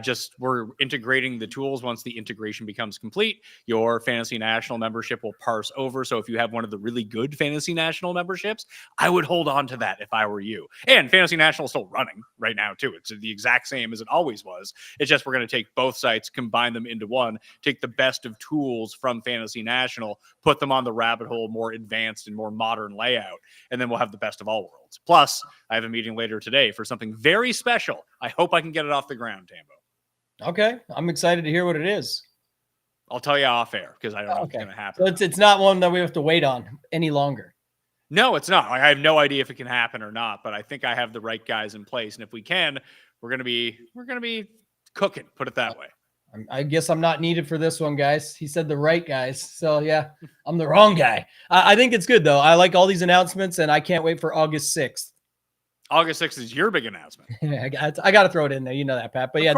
Just we're integrating the tools. Once the integration becomes complete, your Fantasy National membership will parse over. So if you have one of the really good Fantasy National memberships, I would hold on to that if I were you. And Fantasy National is still running right now too. It's the exact same as it always was. It's just we're going to take both sites, combine them into one, take the best of tools from Fantasy National, put them on the rabbit hole, more advanced and more modern layout, and then we'll have the best of all worlds. Plus, I have a meeting later today for something very special. I hope I can get it off the ground, Tambo. Okay. I'm excited to hear what it is. I'll tell you off air because I don't know if it's going to happen. So it's not one that we have to wait on any longer. No, it's not. I have no idea if it can happen or not, but I think I have the right guys in place. And if we can, we're going to be cooking, put it that way. I guess I'm not needed for this one, guys. He said the right guys. So, yeah, I'm the wrong guy. I think it's good, though. I like all these announcements, and I can't wait for August 6th. August 6th is your big announcement. I got to throw it in there. You know that, Pat. But, yeah,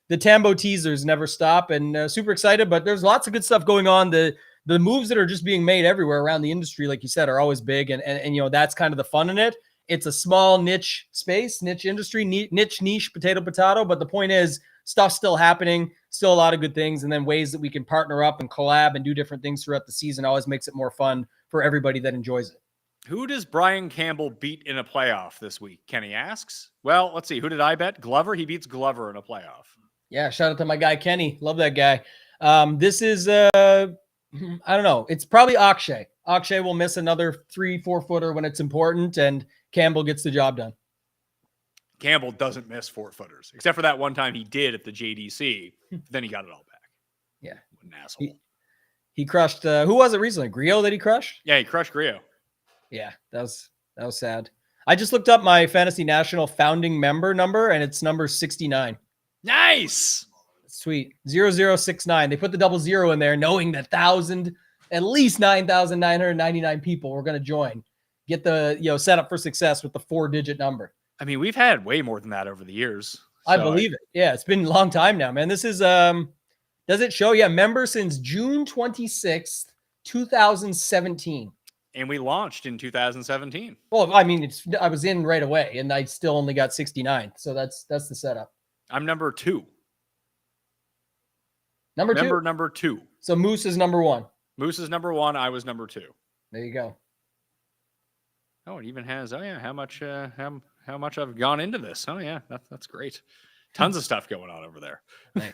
the Tambo teasers never stop, and super excited. But there's lots of good stuff going on. The the moves that are just being made everywhere around the industry, like you said, are always big. And you know, that's kind of the fun in it. It's a small niche space, niche industry, niche, potato. But the point is, stuff's still happening, still a lot of good things. And then ways that we can partner up and collab and do different things throughout the season always makes it more fun for everybody that enjoys it. Who does Brian Campbell beat in a playoff this week? Kenny asks. Well, let's see. Who did I bet? Glover. He beats Glover in a playoff. Yeah, shout out to my guy Kenny. Love that guy. This is I don't know. It's probably Akshay. Akshay will miss another 3-4 footer when it's important, and Campbell gets the job done. Campbell doesn't miss 4-footers, except for that one time he did at the JDC. Then he got it all back. Yeah, what an asshole. He crushed. Who was it recently? Griot that he crushed? Yeah, he crushed Griot. Yeah, that was sad. I just looked up my Fantasy National founding member number, and it's number 69. Nice. Sweet. 0069. They put the 00 in there, knowing that at least 9,999 people were going to join. Get the set up for success with the 4-digit number. I mean, we've had way more than that over the years. I believe it. Yeah, it's been a long time now, man. This is does it show? Yeah, member since June 26th, 2017. And we launched in 2017. Well, I mean, I was in right away, and I still only got 69. So that's the setup. I'm number 2. Number 2. So Moose is number 1. Moose is number 1. I was number 2. There you go. Oh, it even has. Oh yeah, how much I've gone into this. Oh yeah, that's great. Tons of stuff going on over there. Nice.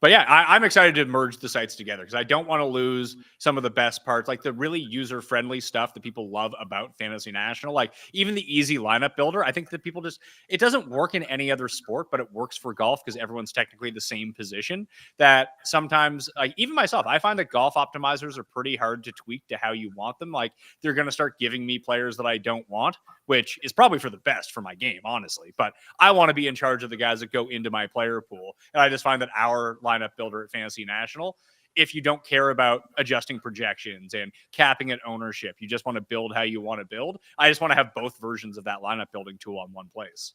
But yeah, I'm excited to merge the sites together because I don't want to lose some of the best parts, like the really user-friendly stuff that people love about Fantasy National. Like even the easy lineup builder, I think that people it doesn't work in any other sport, but it works for golf because everyone's technically the same position. That sometimes, like even myself, I find that golf optimizers are pretty hard to tweak to how you want them. Like they're going to start giving me players that I don't want, which is probably for the best for my game, honestly. But I want to be in charge of the guys that go into my player pool. And I just find that our lineup builder at Fantasy National, if you don't care about adjusting projections and capping at ownership, you just want to build how you want to build. I just want to have both versions of that lineup building tool on one place.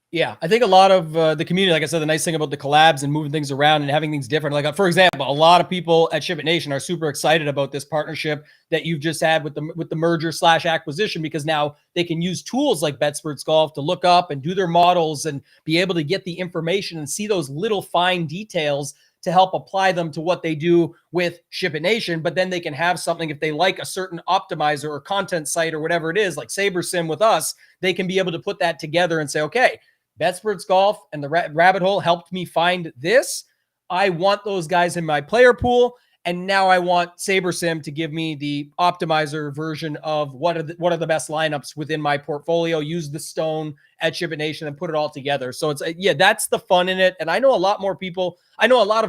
Yeah, I think a lot of the community, like I said, the nice thing about the collabs and moving things around and having things different. Like, for example, a lot of people at Ship It Nation are super excited about this partnership that you've just had with the merger / acquisition, because now they can use tools like BetSperts Golf to look up and do their models and be able to get the information and see those little fine details to help apply them to what they do with Ship It Nation. But then they can have something, if they like a certain optimizer or content site or whatever it is, like SaberSim with us, they can be able to put that together and say, okay, BetSperts Golf and the Rabbit Hole helped me find this. I want those guys in my player pool. And now I want SaberSim to give me the optimizer version of what are the best lineups within my portfolio. Use the stone at Ship It Nation and put it all together. So it's that's the fun in it. And I know a lot of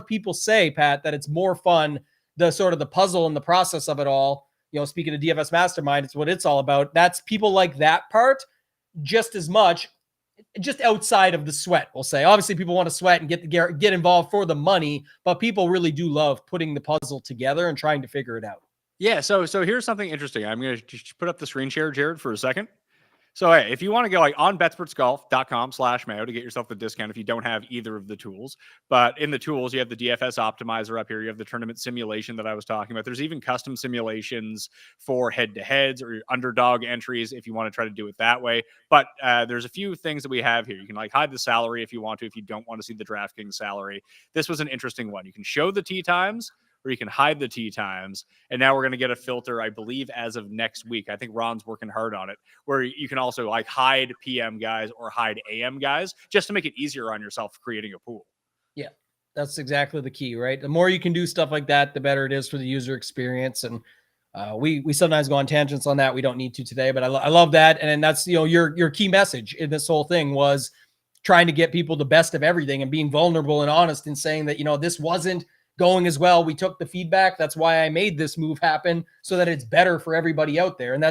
people say, Pat, that it's more fun, the sort of the puzzle and the process of it all. Speaking of DFS Mastermind, it's what it's all about. That's people like that part just as much. Just outside of the sweat, we'll say. Obviously, people want to sweat and get involved for the money, but people really do love putting the puzzle together and trying to figure it out. Yeah, so here's something interesting. I'm going to put up the screen share, Jared, for a second. So hey, if you want to go on betspertsgolf.com/Mayo to get yourself the discount if you don't have either of the tools. But in the tools, you have the DFS optimizer up here. You have the tournament simulation that I was talking about. There's even custom simulations for head-to-heads or your underdog entries if you want to try to do it that way. But there's a few things that we have here. You can hide the salary if you want to, if you don't want to see the DraftKings salary. This was an interesting one. You can show the tee times, or you can hide the tee times. And now we're going to get a filter, I believe, as of next week. I think Ron's working hard on it, where you can also hide PM guys or hide AM guys just to make it easier on yourself creating a pool. Yeah, that's exactly the key, right? The more you can do stuff like that, the better it is for the user experience. And we sometimes go on tangents on that. We don't need to today, but I love that. And that's, your key message in this whole thing was trying to get people the best of everything and being vulnerable and honest in saying that, this wasn't going as well. We took the feedback. That's why I made this move happen, so that it's better for everybody out there. And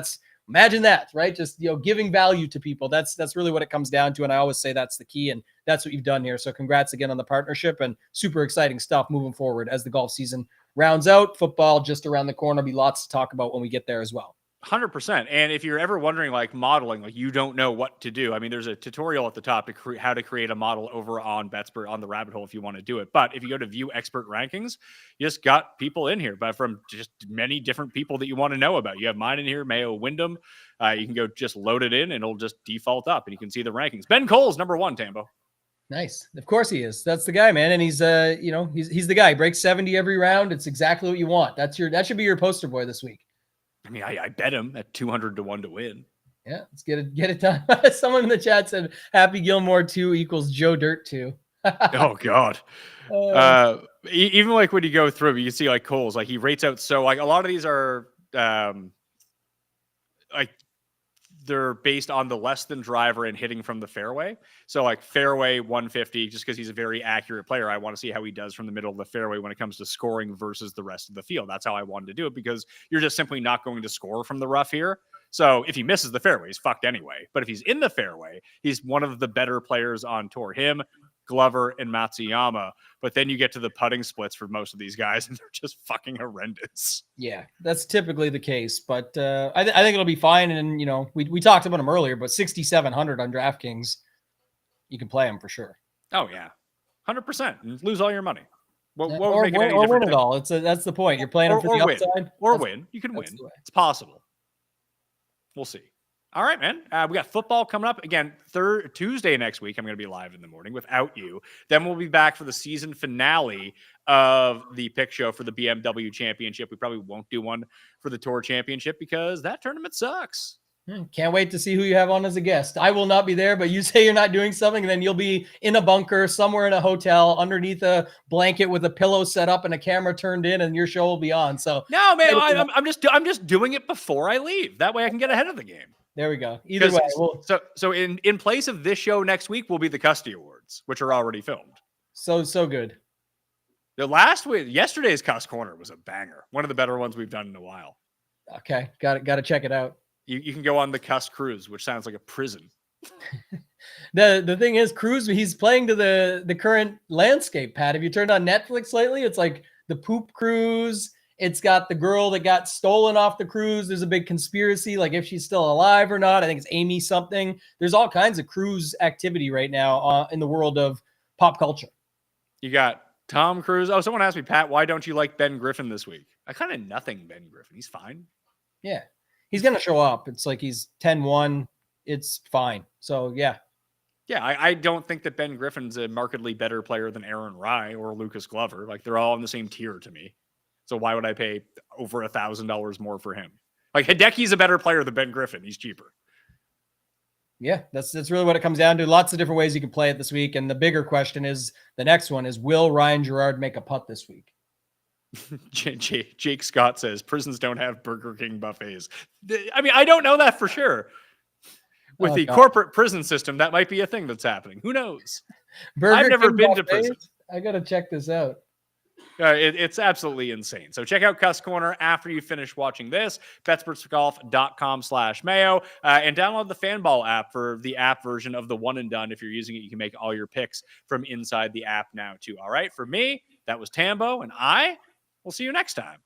imagine that, right? Just, giving value to people. That's really what it comes down to. And I always say that's the key. And that's what you've done here. So congrats again on the partnership, and super exciting stuff moving forward as the golf season rounds out. Football just around the corner. Be lots to talk about when we get there as well. 100%. And if you're ever wondering, like modeling, like you don't know what to do, I mean, there's a tutorial at the top to how to create a model over on Betspert on the rabbit hole if you want to do it. But if you go to view expert rankings, you just got people in here, but from just many different people that you want to know about. You have mine in here, Mayo, Wyndham. You can go just load it in and it'll just default up and you can see the rankings. Ben Cole's number 1, Tambo. Nice. Of course he is. That's the guy, man. And he's he's the guy. He breaks 70 every round. It's exactly what you want. That should be your poster boy this week. I mean, I bet him at 200 to 1 to win. Yeah, let's get it done. Someone in the chat said Happy Gilmore 2 equals Joe Dirt 2. Oh God. Even like when you go through, you can see like Cole's, like he rates out. So like a lot of these are like they're based on the less than driver and hitting from the fairway. So like fairway 150, just because he's a very accurate player. I want to see how he does from the middle of the fairway when it comes to scoring versus the rest of the field. That's how I wanted to do it, because you're just simply not going to score from the rough here. So if he misses the fairway, he's fucked anyway. But if he's in the fairway, he's one of the better players on tour. Him, Glover, and Matsuyama. But then you get to the putting splits for most of these guys, and they're just fucking horrendous. Yeah, that's typically the case. But I think it'll be fine. And, we talked about him earlier, but 6,700 on DraftKings, you can play him for sure. Oh, yeah. 100%. And lose all your money. What would or make it any win different? It all. That's the point. You're playing him for the upside. Or win. You can win. It's possible. We'll see. All right, man. We got football coming up again. Tuesday next week. I'm going to be live in the morning without you. Then we'll be back for the season finale of the pick show for the BMW Championship. We probably won't do one for the Tour Championship because that tournament sucks. Can't wait to see who you have on as a guest. I will not be there, but you say you're not doing something, and then you'll be in a bunker somewhere in a hotel underneath a blanket with a pillow set up and a camera turned in, and your show will be on. So no, man, I'm just doing it before I leave. That way I can get ahead of the game. There we go. Either way. So in place of this show next week will be the Custy Awards, which are already filmed. So good. Yesterday's Cuss Corner was a banger. One of the better ones we've done in a while. Okay. Got to check it out. You can go on the Cuss Cruise, which sounds like a prison. The thing is, Cruise, he's playing to the current landscape, Pat. Have you turned on Netflix lately? It's like the poop cruise. It's got the girl that got stolen off the cruise. There's a big conspiracy, like if she's still alive or not. I think it's Amy something. There's all kinds of cruise activity right now in the world of pop culture. You got Tom Cruise. Oh, someone asked me, Pat, why don't you like Ben Griffin this week? I kind of nothing Ben Griffin. He's fine. Yeah. He's going to show up. It's like he's 10-1. It's fine. So, yeah. Yeah, I don't think that Ben Griffin's a markedly better player than Aaron Rye or Lucas Glover. Like, they're all in the same tier to me. So why would I pay over $1,000 more for him? Like, Hideki's a better player than Ben Griffin. He's cheaper. Yeah, that's really what it comes down to. Lots of different ways you can play it this week. And the bigger question is, the next one is, will Ryan Gerard make a putt this week? Jake Scott says prisons don't have Burger King buffets. I mean, I don't know that for sure. With the corporate prison system, that might be a thing that's happening. Who knows? I've never been to prison. I got to check this out. It's absolutely insane. So check out Cuss Corner after you finish watching this. BetSportsGolf.com/Mayo and download the Fanball app for the app version of the one and done. If you're using it, you can make all your picks from inside the app now too. All right. For me, that was Tambo, and I will see you next time.